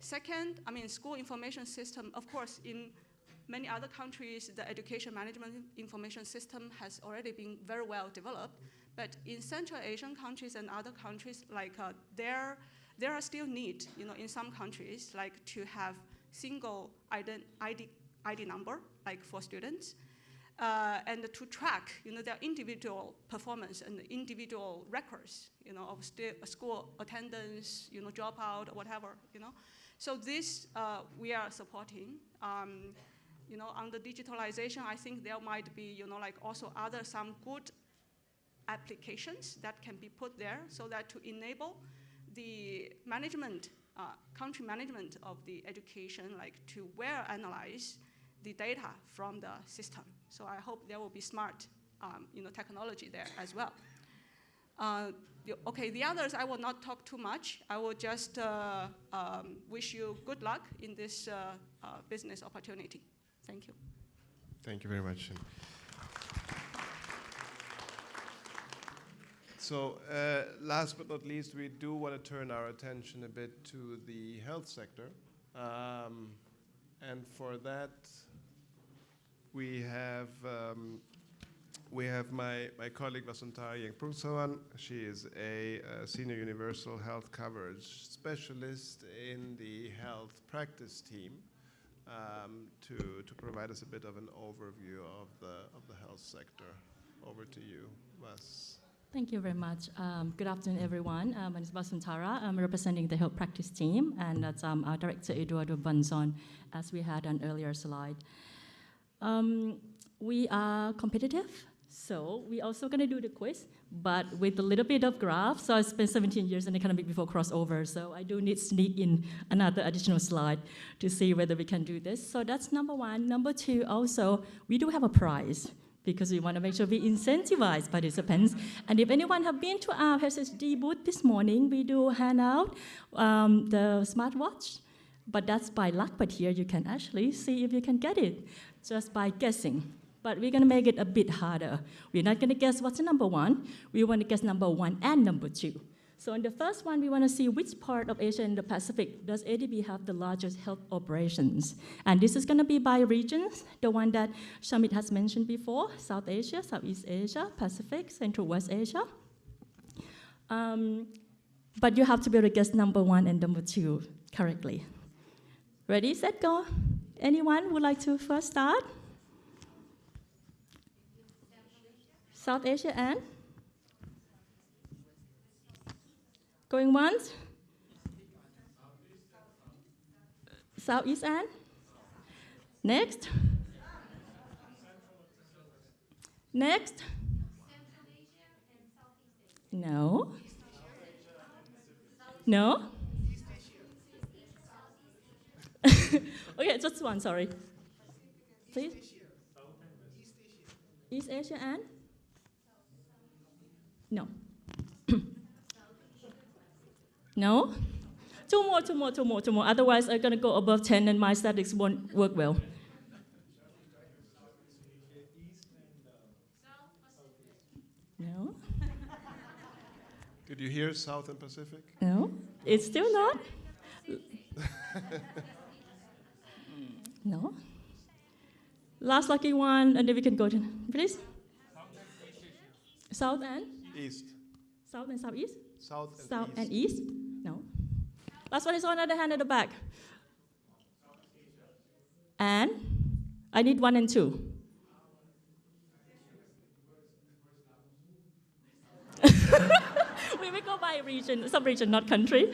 Second, school information system, of course, in many other countries, the education management information system has already been very well developed. But in Central Asian countries and other countries, like there are still need, in some countries, like to have single ID number, like for students, and to track, their individual performance and individual records, of school attendance, dropout, or whatever, So this we are supporting. On the digitalization, I think there might be, like also some good applications that can be put there so that to enable the management, country management of the education, like to analyze the data from the system. So I hope there will be smart, technology there as well. Okay, the others I will not talk too much. I will just wish you good luck in this business opportunity. Thank you. Thank you very much. So last but not least, we do want to turn our attention a bit to the health sector. And for that, we have my colleague Vasuntara Yengprungsawan. She is a senior universal health coverage specialist in the health practice team, to provide us a bit of an overview of the health sector. Over to you, Vas. Thank you very much. Good afternoon, everyone. My name is Vasuntara. I'm representing the health practice team, and that's our director, Eduardo Banzon, as we had on earlier slide. We are competitive, so we're also going to do the quiz, but with a little bit of graph. So I spent 17 years in economic before crossover, so I do need to sneak in another additional slide to see whether we can do this. So that's number one. Number two, also, we do have a prize, because we want to make sure we incentivize participants. And if anyone have been to our HSD booth this morning, we do hand out the smartwatch, but that's by luck. But here you can actually see if you can get it just by guessing. But we're going to make it a bit harder. We're not going to guess what's the number one. We want to guess number one and number two. So in the first one, we want to see which part of Asia and the Pacific does ADB have the largest health operations. And this is going to be by regions, the one that Shamit has mentioned before: South Asia, Southeast Asia, Pacific, Central West Asia. But you have to be able to guess number one and number two correctly. Ready, set, go. Anyone would like to first start? South Asia and? Going once? Southeast and? Next? Next? No? No? Okay, just one, sorry. Please. East Asia and? No. No? Two more. Otherwise, I'm going to go above 10 and my statistics won't work well. No? Could you hear South and Pacific? No? It's still not? No? Last lucky one, and then we can go to, please. South and? East. South and southeast? South and East? No. Last one is on the other hand at the back. And I need 1 and 2. We go by region, sub-region, not country.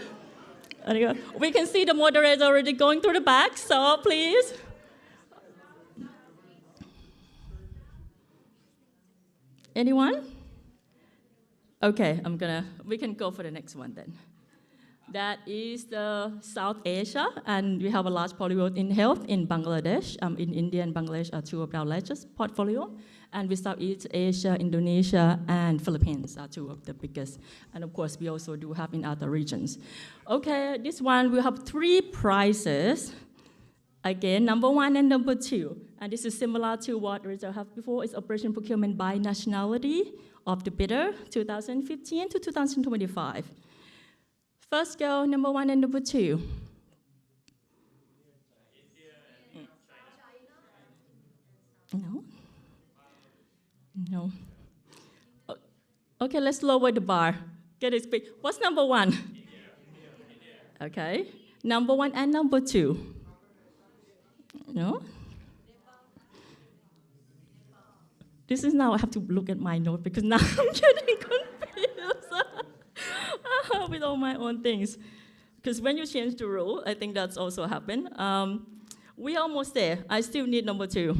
We can see the moderator already going through the back, so please. Anyone? Okay, we can go for the next one then. That is the South Asia, and we have a large portfolio in health in Bangladesh. In India and Bangladesh are two of our largest portfolio. And with Southeast Asia, Indonesia, and Philippines are two of the biggest. And of course, we also do have in other regions. Okay, this one, we have 3 prizes. Again, number 1 and number 2. And this is similar to what Rizal have before. It's Operation Procurement by Nationality of the bidder, 2015 to 2025. First go, number 1 and number 2. No? No. Okay, let's lower the bar. Get it quick. What's number 1? Okay. Number 1 and number 2. No? This is now I have to look at my note because now I'm getting confused with all my own things. Because when you change the rule, I think that's also happened. We almost there. I still need number 2.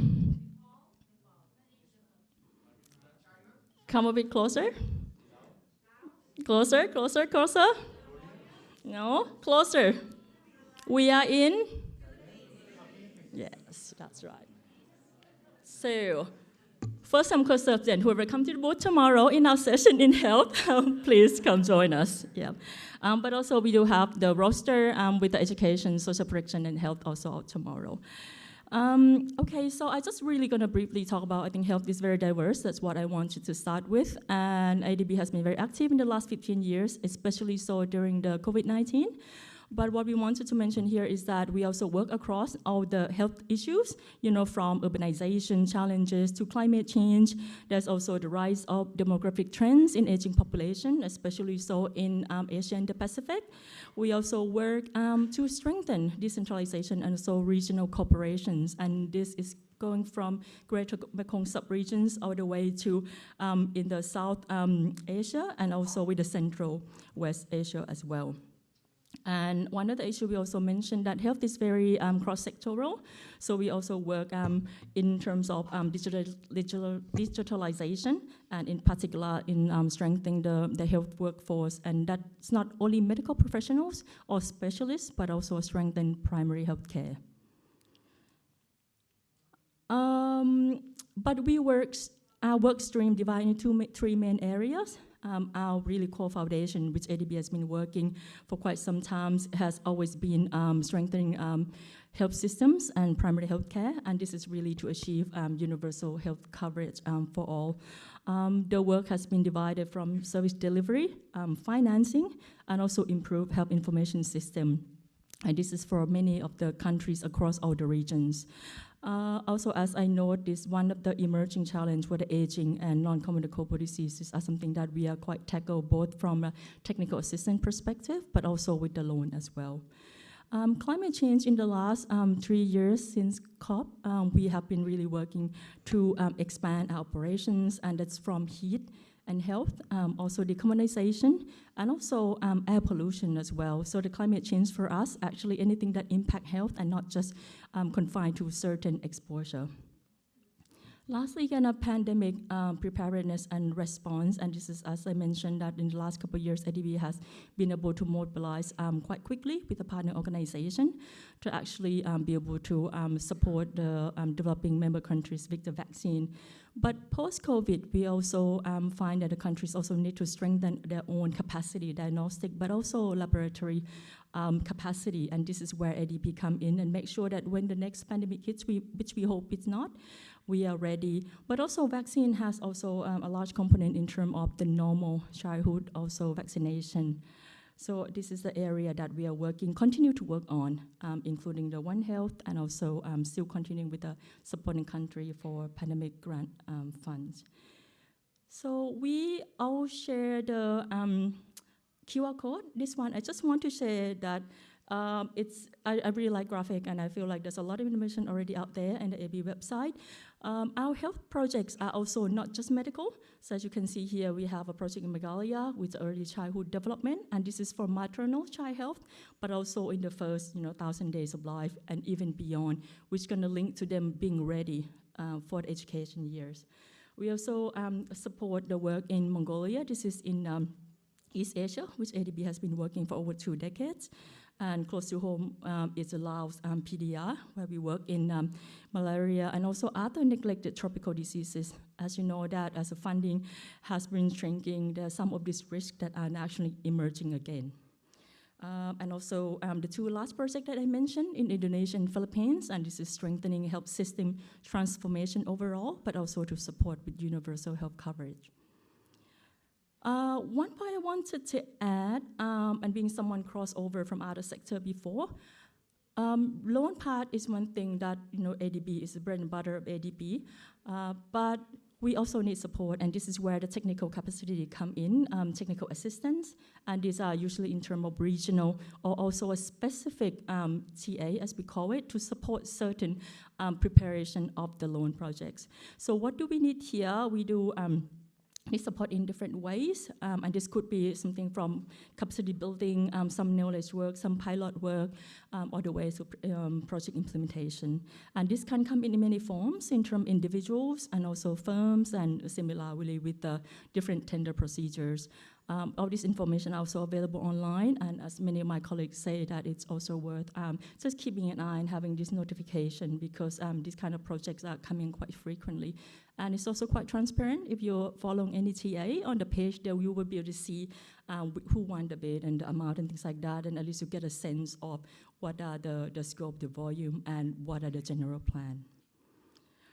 Come a bit closer. Closer. No, closer. We are in? Yes, that's right. So, first come, first serve then. Whoever comes to the booth tomorrow in our session in health, please come join us. Yeah. But also we do have the roster with the education, social protection, and health also out tomorrow. Okay, so I just really gonna briefly talk about, I think health is very diverse. That's what I wanted to start with. And ADB has been very active in the last 15 years, especially so during the COVID-19. But what we wanted to mention here is that we also work across all the health issues, from urbanization challenges to climate change. There's also the rise of demographic trends in aging population, especially so in Asia and the Pacific. We also work to strengthen decentralization and also regional cooperations, and this is going from Greater Mekong sub-regions all the way to in the South Asia and also with the Central West Asia as well. And one other issue we also mentioned that health is very cross-sectoral. So we also work in terms of digitalization, and in particular in strengthening the health workforce. And that's not only medical professionals or specialists, but also strengthen primary health care. But our work stream divided into 3 main areas. Our really core foundation, which ADB has been working for quite some time, has always been strengthening health systems and primary health care, and this is really to achieve universal health coverage for all. The work has been divided from service delivery, financing, and also improved health information system. And this is for many of the countries across all the regions. Also, as I noticed, one of the emerging challenges with the aging and non-communicable diseases are something that we are quite tackle both from a technical assistance perspective, but also with the loan as well. Climate change in the last 3 years since COP, we have been really working to expand our operations, and that's from heat and health, also decarbonization, and also air pollution as well. So the climate change for us, actually anything that impact health and not just confined to certain exposure. Lastly, kind of pandemic preparedness and response, and this is, as I mentioned, that in the last couple of years, ADB has been able to mobilize quite quickly with a partner organization to actually be able to support the developing member countries with the vaccine. But post-COVID, we also find that the countries also need to strengthen their own capacity, diagnostic, but also laboratory capacity, and this is where ADB come in and make sure that when the next pandemic hits, which we hope it's not, we are ready. But also vaccine has also a large component in terms of the normal childhood also vaccination. So this is the area that we are continue to work on, including the One Health and also still continuing with the supporting country for pandemic grant funds. So we all share the QR code. This one, I just want to share that I really like graphic, and I feel like there's a lot of information already out there in the AB website. Our health projects are also not just medical. So as you can see here, we have a project in Meghalaya with early childhood development, and this is for maternal child health, but also in the first 1,000 days of life and even beyond, which is going to link to them being ready for the education years. We also support the work in Mongolia. This is in East Asia, which ADB has been working for over 2 decades. And close to home is the Laos PDR, where we work in malaria and also other neglected tropical diseases. As you know, that as the funding has been shrinking, there are some of these risks that are actually emerging again. And also the 2 last projects that I mentioned in Indonesia and Philippines, and this is strengthening health system transformation overall, but also to support with universal health coverage. One point I wanted to add, and being someone crossover from other sector before, loan part is one thing that ADB is the bread and butter of ADB, but we also need support, and this is where the technical capacity come in, technical assistance, and these are usually in terms of regional or also a specific TA, as we call it, to support certain preparation of the loan projects. So what do we need here? We do need support in different ways, and this could be something from capacity building, some knowledge work, some pilot work, all the way to project implementation. And this can come in many forms, in terms of individuals and also firms, and similarly with the different tender procedures. All this information also available online, and as many of my colleagues say, that it's also worth just keeping an eye and having this notification, because these kind of projects are coming quite frequently. And it's also quite transparent. If you're following any TA on the page, there you will be able to see who won the bid and the amount and things like that, and at least you get a sense of what are the scope, the volume, and what are the general plan.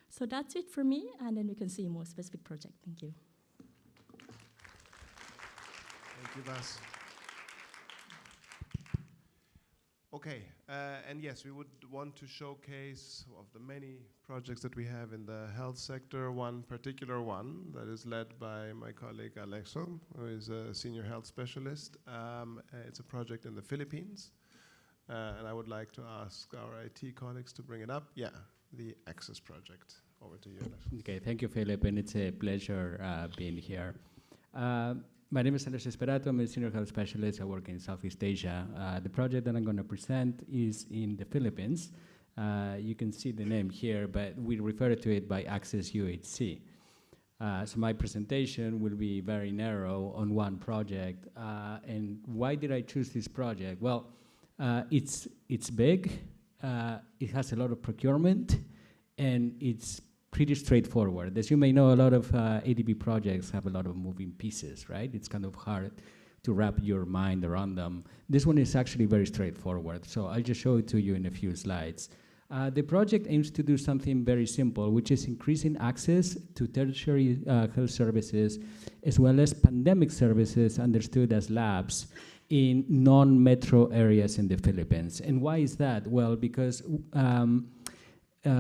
So that's it for me, and then we can see more specific project. Thank you. Thank you, Vas. Okay, and yes, we would want to showcase of the many projects that we have in the health sector, one particular one that is led by my colleague Alexo, who is a senior health specialist. It's a project in the Philippines, and I would like to ask our IT colleagues to bring it up. Yeah, the Access Project. Over to you, Alexo. Okay, thank you, Philip, and it's a pleasure being here. My name is Andres Esperato. I'm a senior health specialist. I work in Southeast Asia. The project that I'm going to present is in the Philippines. You can see the name here, but we refer to it by Access UHC. So my presentation will be very narrow on one project. And why did I choose this project? Well, it's big. It has a lot of procurement, and it's pretty straightforward. As you may know, a lot of ADB projects have a lot of moving pieces, right? It's kind of hard to wrap your mind around them. This one is actually very straightforward, so I'll just show it to you in a few slides. The project aims to do something very simple, which is increasing access to tertiary health services, as well as pandemic services understood as labs in non-metro areas in the Philippines. And why is that? Well, because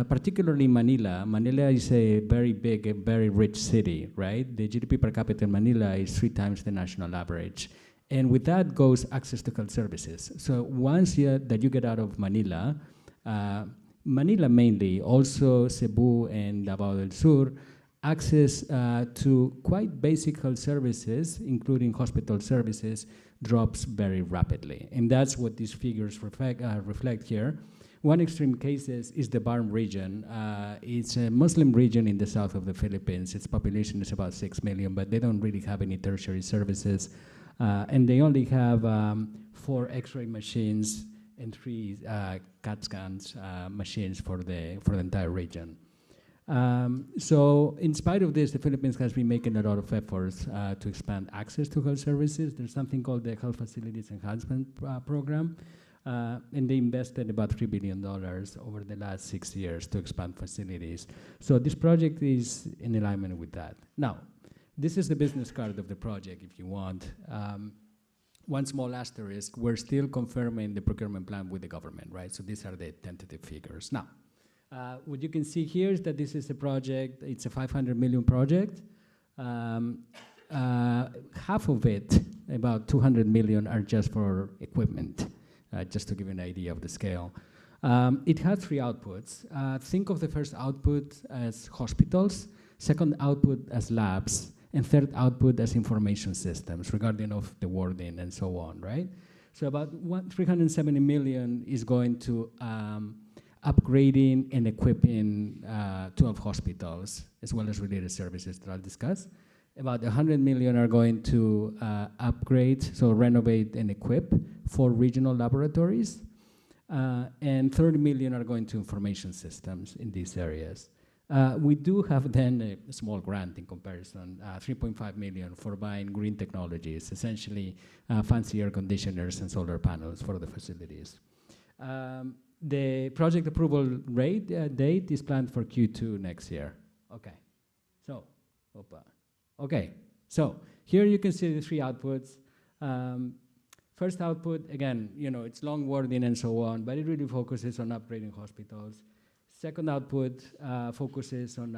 particularly Manila is a very big, a very rich city, right? The GDP per capita in Manila is 3 times the national average. And with that goes access to health services. So once that you get out of Manila, Manila mainly, also Cebu and Davao del Sur, access to quite basic health services, including hospital services, drops very rapidly. And that's what these figures reflect here. One extreme case is the Barm region. It's a Muslim region in the south of the Philippines. Its population is about 6 million, but they don't really have any tertiary services. And they only have 4 X-ray machines and 3 CAT scans machines for the entire region. So in spite of this, the Philippines has been making a lot of efforts to expand access to health services. There's something called the Health Facilities Enhancement Program, and they invested about $3 billion over the last 6 years to expand facilities. So this project is in alignment with that. Now, this is the business card of the project, if you want. One small asterisk, we're still confirming the procurement plan with the government, right? So these are the tentative figures. Now, what you can see here is that this is a project, it's a 500 million project. Half of it, about 200 million, are just for equipment, just to give you an idea of the scale. It has 3 outputs. Think of the first output as hospitals, second output as labs, and third output as information systems, regarding of the wording and so on, right? So about 370 million is going to upgrading and equipping 12 hospitals, as well as related services that I'll discuss. About 100 million are going to upgrade, so renovate and equip 4 regional laboratories. And 30 million are going to information systems in these areas. We do have then a small grant in comparison, 3.5 million for buying green technologies, essentially fancy air conditioners and solar panels for the facilities. The project approval date is planned for Q2 next year. Okay, so here you can see the 3 outputs. First output, again, it's long wording and so on, but it really focuses on upgrading hospitals. Second output focuses on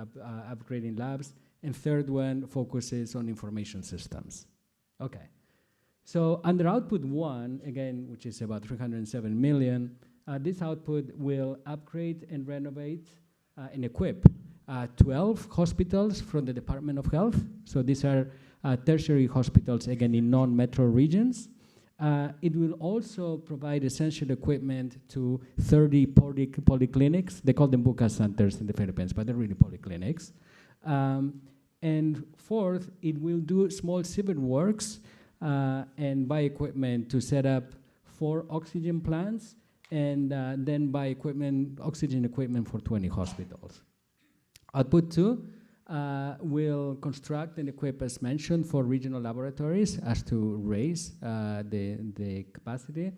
upgrading labs, and third one focuses on information systems. Okay, so under output 1, again, which is about 307 million, this output will upgrade and renovate and equip 12 hospitals from the Department of Health. So these are tertiary hospitals, again, in non-metro regions. It will also provide essential equipment to 30 polyclinics. They call them buka centers in the Philippines, but they're really polyclinics. And fourth, it will do small civil works and buy equipment to set up 4 oxygen plants, and then buy oxygen equipment for 20 hospitals. Output 2 will construct and equip, as mentioned, 4 regional laboratories as to raise the capacity.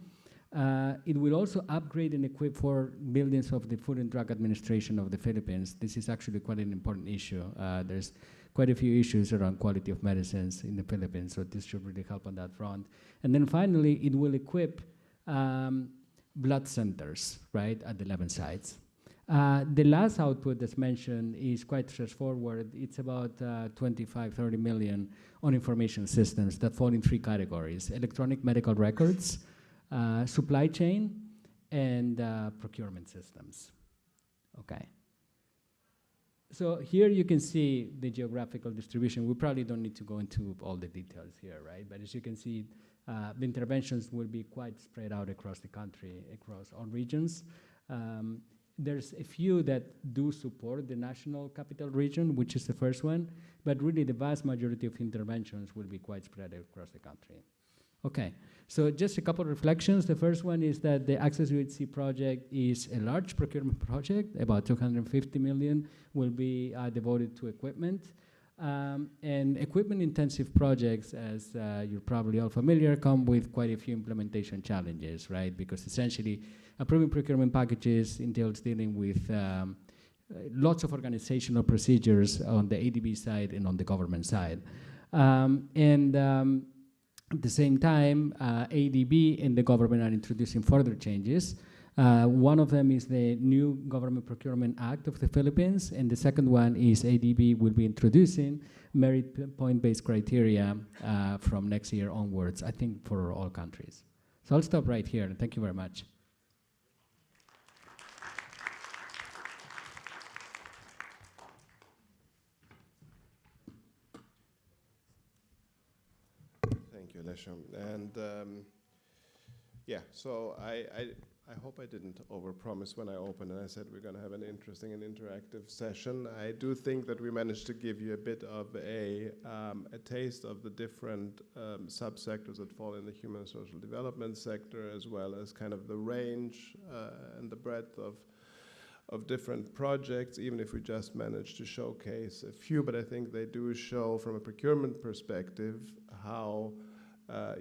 It will also upgrade and equip 4 buildings of the Food and Drug Administration of the Philippines. This is actually quite an important issue. There's quite a few issues around quality of medicines in the Philippines, so this should really help on that front. And then finally, it will equip blood centers, right, at the 11 sites. The last output that's mentioned is quite straightforward. It's about 25-30 million on information systems that fall in 3 categories: electronic medical records, supply chain, and procurement systems. Okay. So here you can see the geographical distribution. We probably don't need to go into all the details here, right? But as you can see, the interventions will be quite spread out across the country, across all regions. There's a few that do support the national capital region, which is the first one, but really the vast majority of interventions will be quite spread across the country. Okay, so just a couple of reflections. The first one is that the Access UHC project is a large procurement project. About 250 million will be devoted to equipment. And equipment-intensive projects, as you're probably all familiar, come with quite a few implementation challenges, right? Because essentially, approving procurement packages entails dealing with lots of organizational procedures on the ADB side and on the government side. At the same time, ADB and the government are introducing further changes. One of them is the new Government Procurement Act of the Philippines, and the second one is ADB will be introducing merit point-based criteria from next year onwards, I think for all countries. So I'll stop right here, and thank you very much. Thank you, Lesho. And yeah, so I hope I didn't overpromise when I opened and I said we're going to have an interesting and interactive session. I do think that we managed to give you a bit of a taste of the different subsectors that fall in the human and social development sector, as well as kind of the range and the breadth of different projects, even if we just managed to showcase a few. But I think they do show from a procurement perspective how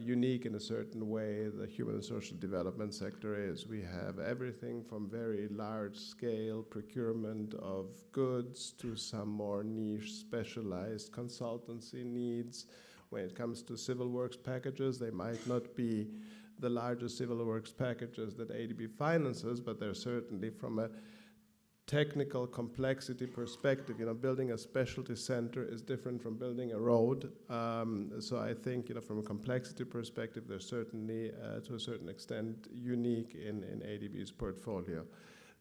unique in a certain way the human and social development sector is. We have everything from very large scale procurement of goods to some more niche specialized consultancy needs. When it comes to civil works packages, they might not be the largest civil works packages that ADB finances, but they're certainly from a technical complexity perspective. Building a specialty center is different from building a road. So I think, from a complexity perspective, they're certainly, to a certain extent, unique in ADB's portfolio.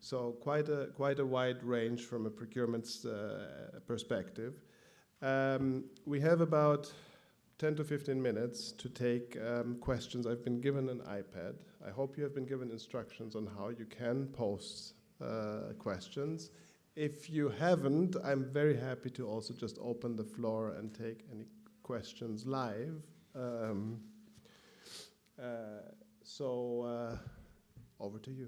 So quite a wide range from a procurement perspective. We have about 10 to 15 minutes to take questions. I've been given an iPad. I hope you have been given instructions on how you can post questions. If you haven't, I'm very happy to also just open the floor and take any questions live. So over to you,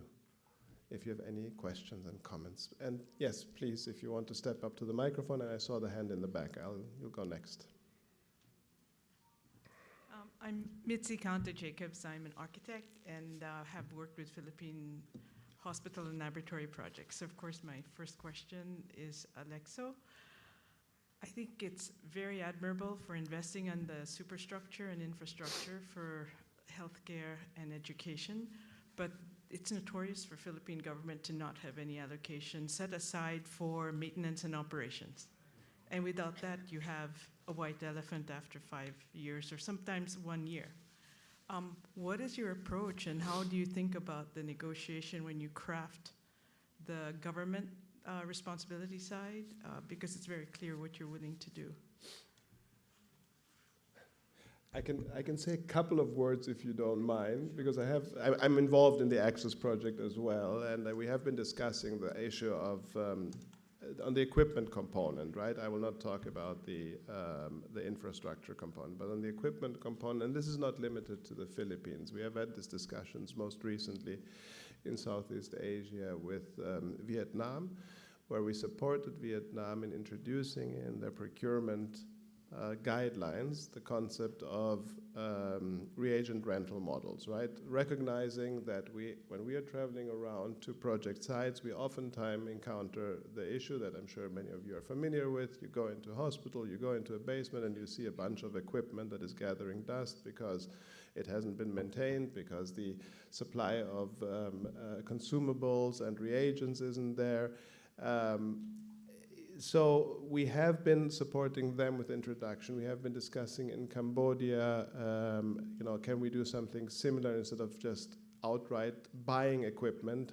if you have any questions and comments. And yes, please, if you want to step up to the microphone, and I saw the hand in the back, you'll go next. I'm Mitzi Kanta-Jacobs. I'm an architect and have worked with Philippine hospital and laboratory projects. So of course, my first question is Alexo. I think it's very admirable for investing on the superstructure and infrastructure for healthcare and education, but it's notorious for Philippine government to not have any allocation set aside for maintenance and operations. And without that, you have a white elephant after 5 years or sometimes 1 year. What is your approach, and how do you think about the negotiation when you craft the government responsibility side? Because it's very clear what you're willing to do. I can say a couple of words if you don't mind, because I'm involved in the Access project as well, and we have been discussing the issue of on the equipment component, right? I will not talk about the infrastructure component, but on the equipment component, and this is not limited to the Philippines. We have had these discussions most recently in Southeast Asia with Vietnam, where we supported Vietnam in introducing in their procurement guidelines the concept of reagent rental models, right? Recognizing that when we are traveling around to project sites, we oftentimes encounter the issue that I'm sure many of you are familiar with. You go into a hospital, you go into a basement, and you see a bunch of equipment that is gathering dust because it hasn't been maintained, because the supply of consumables and reagents isn't there. So we have been supporting them with introduction. We have been discussing in Cambodia, can we do something similar instead of just outright buying equipment,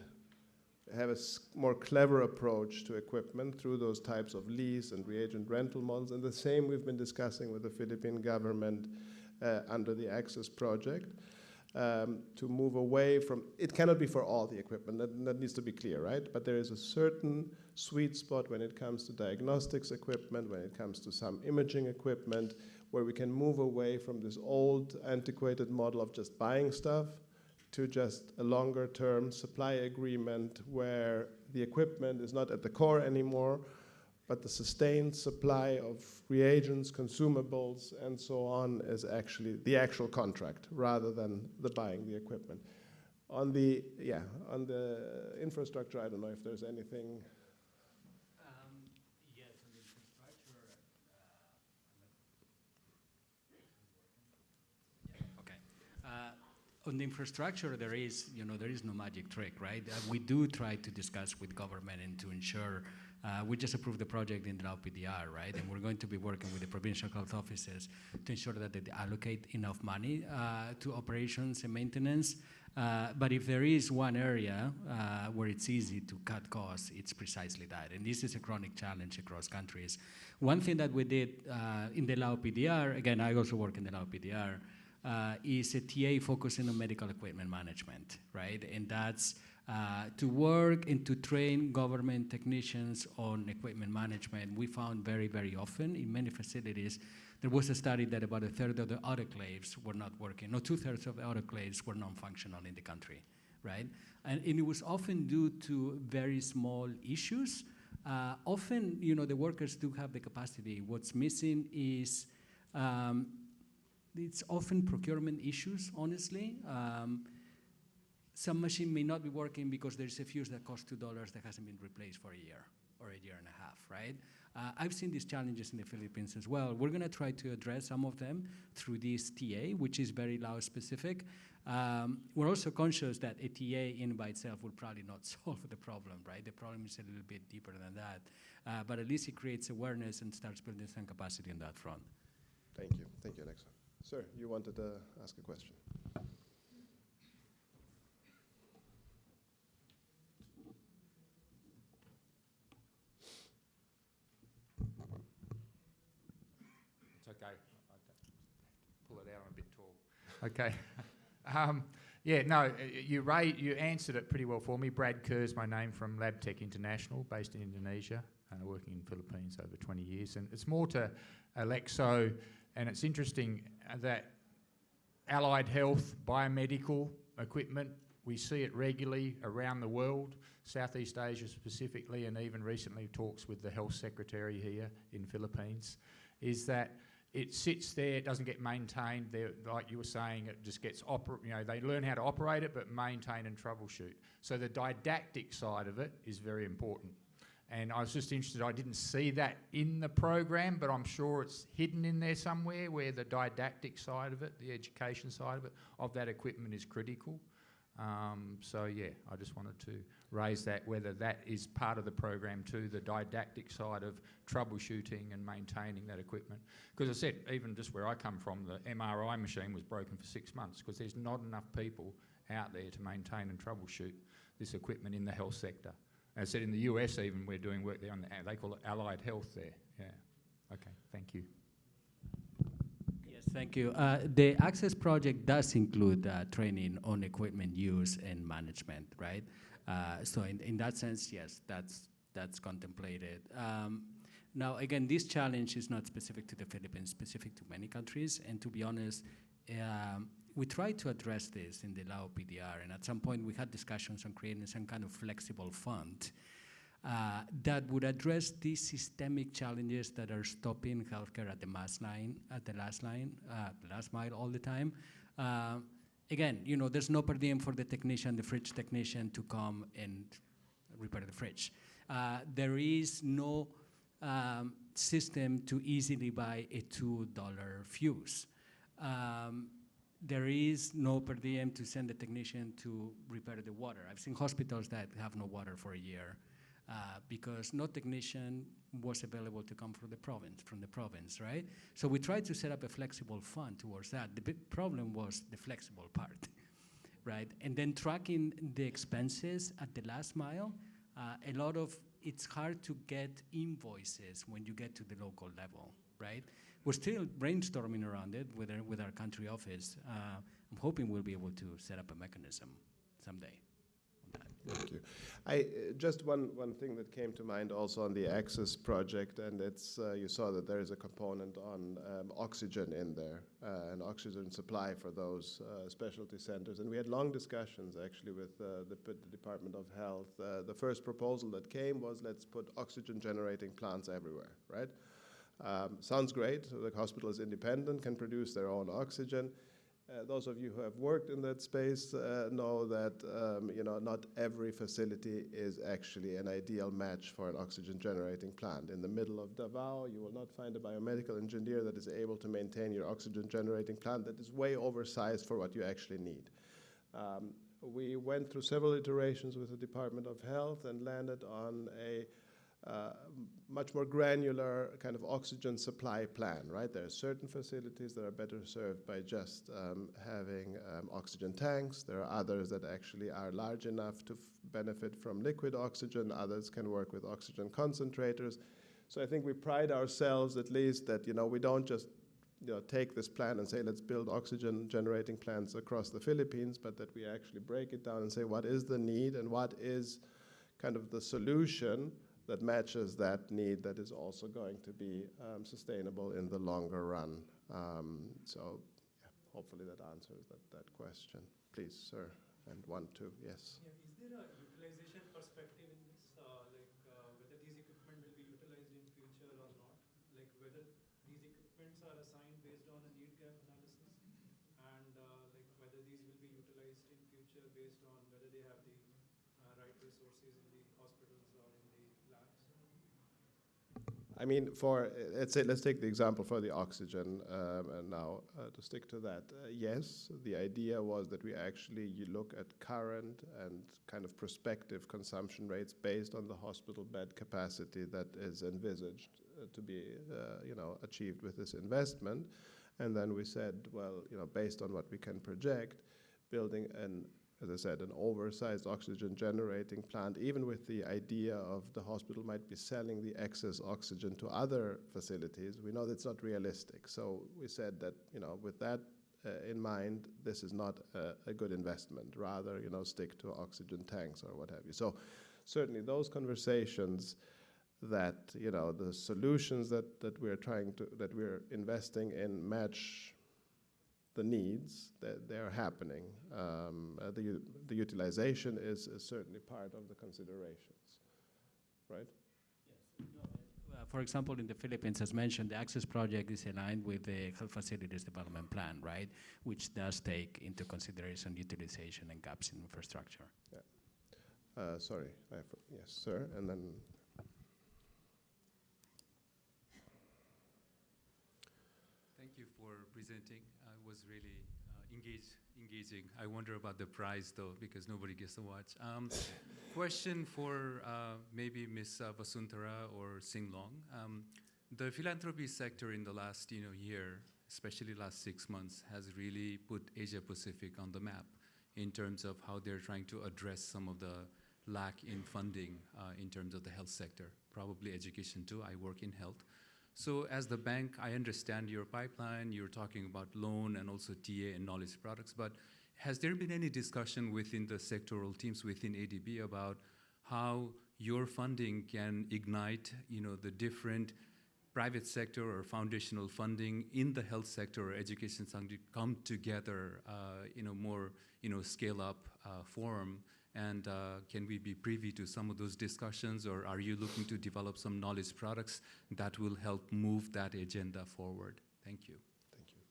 have a more clever approach to equipment through those types of lease and reagent rental models. And the same we've been discussing with the Philippine government under the Access project. To move away from, it cannot be for all the equipment, that needs to be clear, right? But there is a certain sweet spot when it comes to diagnostics equipment, when it comes to some imaging equipment, where we can move away from this old antiquated model of just buying stuff to just a longer term supply agreement where the equipment is not at the core anymore, but the sustained supply of reagents, consumables, and so on is actually the actual contract rather than the buying the equipment. On the infrastructure, I don't know if there's anything. Yes, on the infrastructure. Okay. On the infrastructure, there is no magic trick, right? We do try to discuss with government and to ensure. We just approved the project in the LPDR, right? And we're going to be working with the provincial health offices to ensure that they allocate enough money to operations and maintenance. But if there is one area where it's easy to cut costs, it's precisely that. And this is a chronic challenge across countries. One thing that we did in the LPDR, again, I also work in the LPDR, is a TA focusing on medical equipment management, right? And that's to work and to train government technicians on equipment management. We found very, very often in many facilities, there was a study that about a third of the autoclaves were not working. No, 2/3 of the autoclaves were non-functional in the country, right? And it was often due to very small issues. Often, the workers do have the capacity. What's missing is, it's often procurement issues, honestly. Some machine may not be working because there's a fuse that costs $2 that hasn't been replaced for a year or a year and a half, right? I've seen these challenges in the Philippines as well. We're gonna try to address some of them through this TA, which is very Laos specific. We're also conscious that a TA in by itself will probably not solve the problem, right? The problem is a little bit deeper than that. But at least it creates awareness and starts building some capacity on that front. Thank you. Thank you, Alexa. Sir, you wanted to ask a question. It's okay. I'll pull it out. I'm a bit tall. Okay. Yeah, no, you answered it pretty well for me. Brad Kerr's my name, from LabTech International, based in Indonesia, working in the Philippines over 20 years. And it's more to Alexo, and it's interesting that allied health, biomedical equipment, we see it regularly around the world, Southeast Asia specifically, and even recently talks with the health secretary here in Philippines, is that it sits there, it doesn't get maintained. Like you were saying, it just gets, they learn how to operate it, but maintain and troubleshoot. So the didactic side of it is very important. And I was just interested, I didn't see that in the program, but I'm sure it's hidden in there somewhere where the didactic side of it, the education side of it, of that equipment is critical. So yeah, I just wanted to raise that, whether that is part of the program too, the didactic side of troubleshooting and maintaining that equipment. Because I said, even just where I come from, the MRI machine was broken for 6 months because there's not enough people out there to maintain and troubleshoot this equipment in the health sector. And I said in the US even, we're doing work there on they call it allied health there. Yeah. Okay, thank you. Thank you. The Access project does include training on equipment use and management, right? So in that sense, yes, that's contemplated. Now, again, this challenge is not specific to the Philippines, specific to many countries. And to be honest, we tried to address this in the Lao PDR. And at some point, we had discussions on creating some kind of flexible fund that would address these systemic challenges that are stopping healthcare at the last mile all the time. Again, there's no per diem for the technician, the fridge technician, to come and repair the fridge. There is no system to easily buy a $2 fuse. There is no per diem to send the technician to repair the water. I've seen hospitals that have no water for a year. Because no technician was available to come from the province, right? So we tried to set up a flexible fund towards that. The big problem was the flexible part, right? And then tracking the expenses at the last mile, it's hard to get invoices when you get to the local level, right? We're still brainstorming around it with our country office. I'm hoping we'll be able to set up a mechanism someday. Thank you. Just one thing that came to mind also on the Access project, and it's you saw that there is a component on oxygen in there, and oxygen supply for those specialty centers. And we had long discussions actually with the Department of Health. The first proposal that came was, let's put oxygen generating plants everywhere, right? Sounds great. The hospital is independent, can produce their own oxygen. Those of you who have worked in that space know that not every facility is actually an ideal match for an oxygen generating plant. In the middle of Davao, you will not find a biomedical engineer that is able to maintain your oxygen generating plant that is way oversized for what you actually need. We went through several iterations with the Department of Health and landed on a much more granular kind of oxygen supply plan, right? There are certain facilities that are better served by just having oxygen tanks. There are others that actually are large enough to benefit from liquid oxygen. Others can work with oxygen concentrators. So I think we pride ourselves at least that, we don't just take this plan and say, let's build oxygen generating plants across the Philippines, but that we actually break it down and say, what is the need and what is kind of the solution that matches that need that is also going to be sustainable in the longer run. So yeah, hopefully that answers that question. Please, sir. And 1, 2, yes. Yeah, is there a utilization perspective in this? Whether these equipment will be utilized in future or not? Like whether these equipments are assigned based on a need gap analysis, and like whether these will be utilized in future based on whether they have the right resources in the hospitals or in the labs? I mean, let's take the example for the oxygen, and now to stick to that. Yes, the idea was that you look at current and kind of prospective consumption rates based on the hospital bed capacity that is envisaged to be, achieved with this investment, and then we said, well, based on what we can project, building as I said, an oversized oxygen generating plant, even with the idea of the hospital might be selling the excess oxygen to other facilities, we know that's not realistic. So we said that, with that in mind, this is not a good investment. Rather, stick to oxygen tanks or what have you. So certainly those conversations that, the solutions that we're investing in match the needs, that they're happening. The utilization is certainly part of the considerations, right? Yes. For example, in the Philippines, as mentioned, the Access project is aligned with the Health Facilities Development Plan, right? Which does take into consideration utilization and gaps in infrastructure. Yeah. Sorry. Yes, sir. And then. Thank you for presenting. It was really engaging. I wonder about the prize though, because nobody gets to watch. Question for maybe Ms. Vasuntara or Singlong. The philanthropy sector in the last year, especially last 6 months, has really put Asia Pacific on the map in terms of how they're trying to address some of the lack in funding in terms of the health sector, probably education too. I work in health. So as the bank, I understand your pipeline, you're talking about loan and also TA and knowledge products, but has there been any discussion within the sectoral teams within ADB about how your funding can ignite, the different private sector or foundational funding in the health sector or education sector come together in a more, scale-up form? And can we be privy to some of those discussions, or are you looking to develop some knowledge products that will help move that agenda forward? Thank you. Thank you.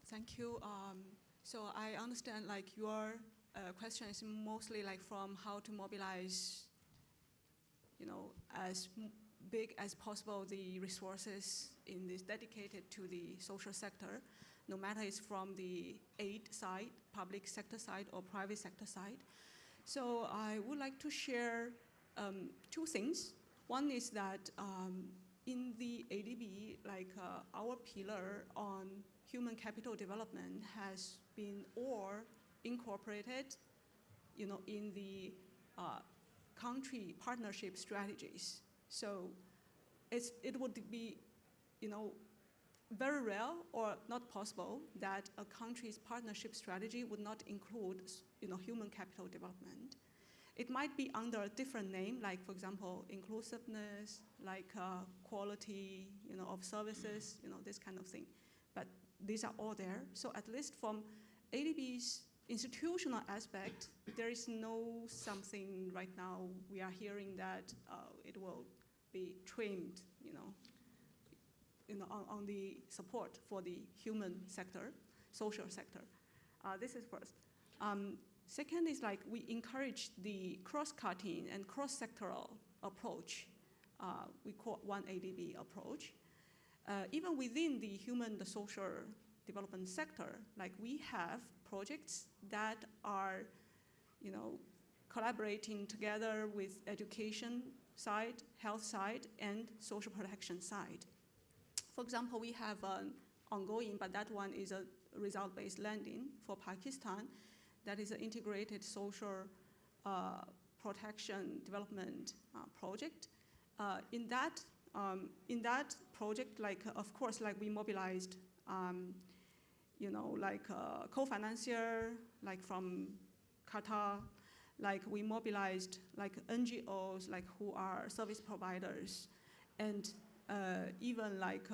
Thank you. So I understand your question is mostly from how to mobilize, as big as possible the resources in this dedicated to the social sector, no matter it's from the aid side, public sector side, or private sector side. So I would like to share 2 things. One is that in the ADB, our pillar on human capital development has been all incorporated, in the country partnership strategies. So it would be, very rare or not possible that a country's partnership strategy would not include, human capital development. It might be under a different name, like, for example, inclusiveness, quality, of services, this kind of thing. But these are all there. So at least from ADB's institutional aspect, there is no something right now we are hearing that it will be trimmed, on the support for the human sector, social sector. This is first. Second is we encourage the cross-cutting and cross-sectoral approach. We call one ADB approach. Even within the the social development sector, we have projects that are, collaborating together with education side, health side, and social protection side. For example, we have an ongoing, but that one is a result-based lending for Pakistan. That is an integrated social protection development project. In that project, like of course, like we mobilized, like co-financier, like from Qatar, like we mobilized like NGOs, like who are service providers, and even like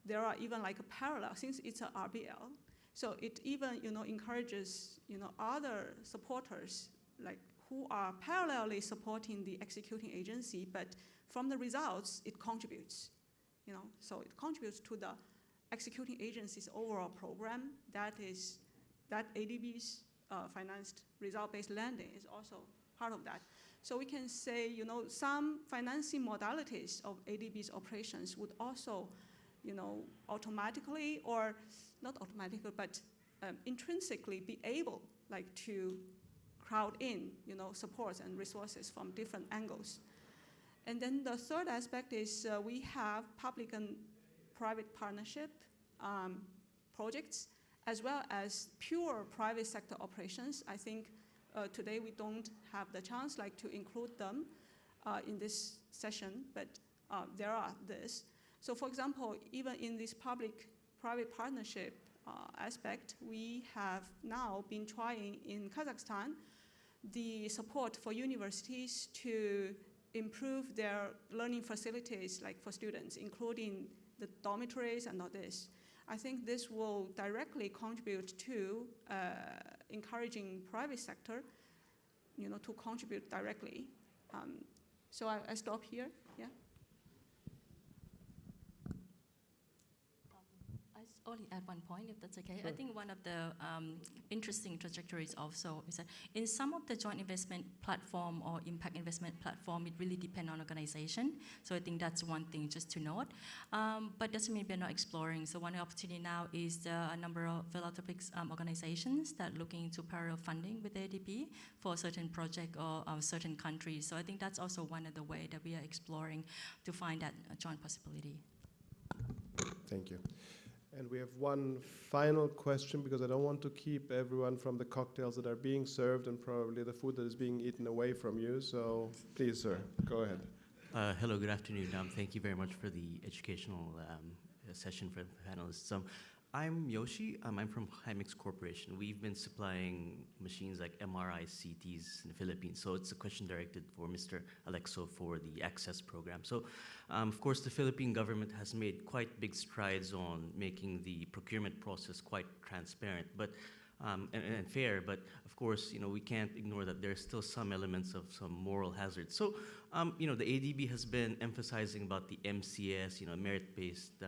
there are even like a parallel, since it's a RBL, so it even encourages other supporters like who are parallelly supporting the executing agency, but from the results it contributes, so it contributes to the executing agency's overall program. That ADB's financed result-based lending is also part of that. So we can say, some financing modalities of ADB's operations would also, automatically, or not automatically, but intrinsically be able, like, to crowd in, supports and resources from different angles. And then the third aspect is we have public and private partnership projects, as well as pure private sector operations. I think today we don't have the chance like to include them in this session, but there are this. So for example, even in this public-private partnership aspect, we have now been trying in Kazakhstan the support for universities to improve their learning facilities, like for students, including the dormitories and all this. I think this will directly contribute to encouraging private sector, to contribute directly. So I stop here. Yeah. I only add one point, if that's okay. Sure. I think one of the interesting trajectories also is that in some of the joint investment platform or impact investment platform, it really depends on organization. So I think that's one thing just to note. But doesn't mean we're not exploring. So one opportunity now is a number of philanthropic organizations that are looking into parallel funding with ADB for a certain project or certain countries. So I think that's also one of the ways that we are exploring to find that joint possibility. Thank you. And we have one final question, because I don't want to keep everyone from the cocktails that are being served and probably the food that is being eaten away from you. So please, sir, go ahead. Hello, good afternoon. Thank you very much for the educational session for the panelists. I'm Yoshi. I'm from Hymix Corporation. We've been supplying machines like MRI, CTs in the Philippines. So it's a question directed for Mr. Alexo for the Access program. So, of course, the Philippine government has made quite big strides on making the procurement process quite transparent, but and fair. But of course, we can't ignore that there's still some elements of some moral hazard. So, the ADB has been emphasizing about the MCS, merit-based,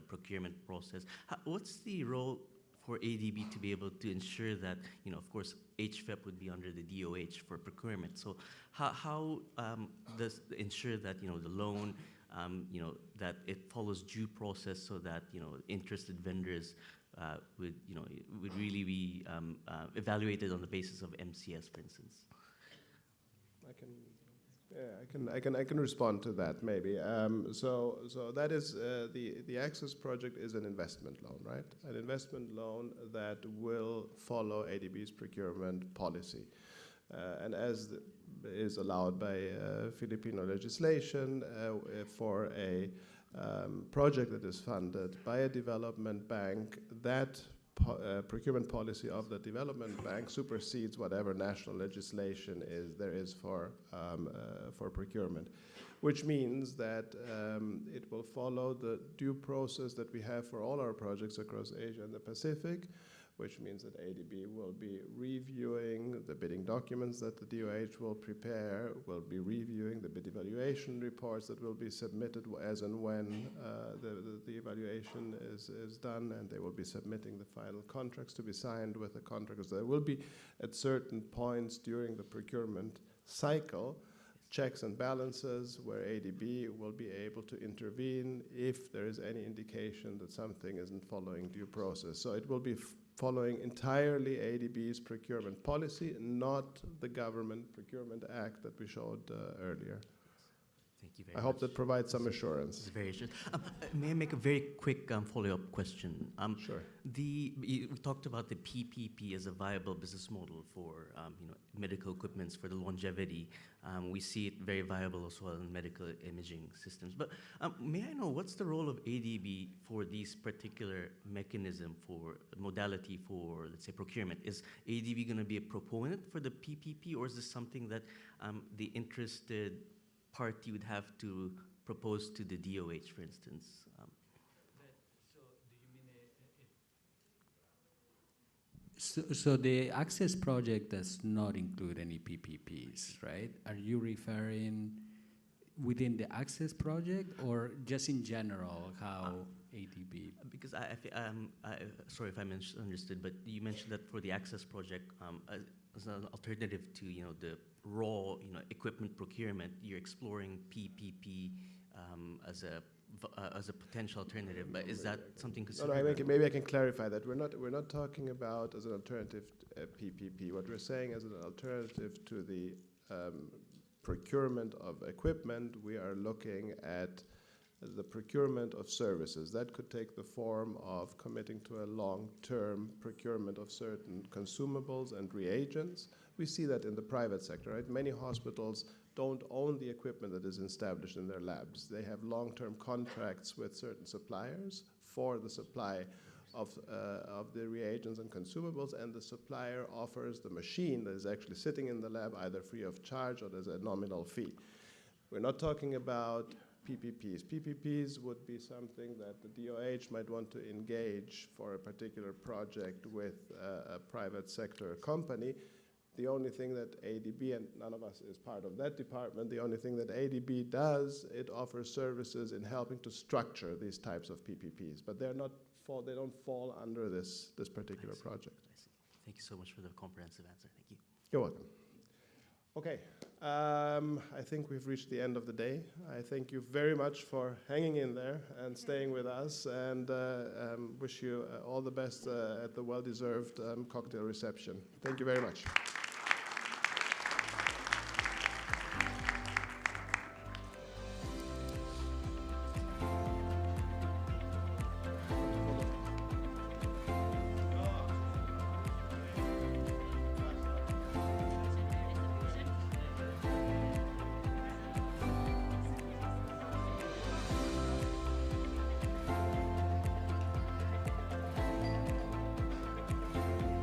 procurement process. What's the role for ADB to be able to ensure that, of course, HFEP would be under the DOH for procurement. So, how does ensure that, the loan, that it follows due process so that, interested vendors would really be evaluated on the basis of MCS, for instance? I can respond to that maybe. So that is the Access project is an investment loan, right? An investment loan that will follow ADB's procurement policy, and as is allowed by Filipino legislation, for a project that is funded by a development bank, that procurement policy of the development bank supersedes whatever national legislation there is for procurement, which means that it will follow the due process that we have for all our projects across Asia and the Pacific, which means that ADB will be reviewing the bidding documents that the DOH will prepare, will be reviewing the bid evaluation reports that will be submitted as and when the evaluation is done, and they will be submitting the final contracts to be signed with the contractors. There will be, at certain points during the procurement cycle, checks and balances where ADB will be able to intervene if there is any indication that something isn't following due process. So it will be following entirely ADB's procurement policy, not the Government Procurement Act that we showed earlier. Thank you very much. I hope that provides some assurance. It's very sure. May I make a very quick follow-up question? Sure. We talked about the PPP as a viable business model for medical equipments for the longevity. We see it very viable as well in medical imaging systems. But may I know what's the role of ADB for these particular mechanism for modality for, let's say, procurement? Is ADB going to be a proponent for the PPP, or is this something that the interested party would have to propose to the DOH, for instance? So the Access project does not include any PPPs, right? Are you referring within the Access project or just in general how ADB? Because sorry if I misunderstood, but you mentioned that for the Access project, as an alternative to the raw equipment procurement, you're exploring PPP as a potential alternative. But is that something considered? No, maybe I can clarify that we're not talking about as an alternative PPP. What we're saying as an alternative to the procurement of equipment, we are looking at the procurement of services. That could take the form of committing to a long-term procurement of certain consumables and reagents. We see that in the private sector, right? Many hospitals don't own the equipment that is established in their labs. They have long-term contracts with certain suppliers for the supply of the reagents and consumables, and the supplier offers the machine that is actually sitting in the lab either free of charge or there's a nominal fee. We're not talking about PPPs. PPPs would be something that the DOH might want to engage for a particular project with a private sector company. The only thing that ADB, and none of us is part of that department, the only thing that ADB does, it offers services in helping to structure these types of PPPs, but they don't fall under this particular project. I see. Thank you so much for the comprehensive answer. Thank you. You're welcome. Okay, I think we've reached the end of the day. I thank you very much for hanging in there and staying with us, and wish you all the best at the well-deserved cocktail reception. Thank you very much.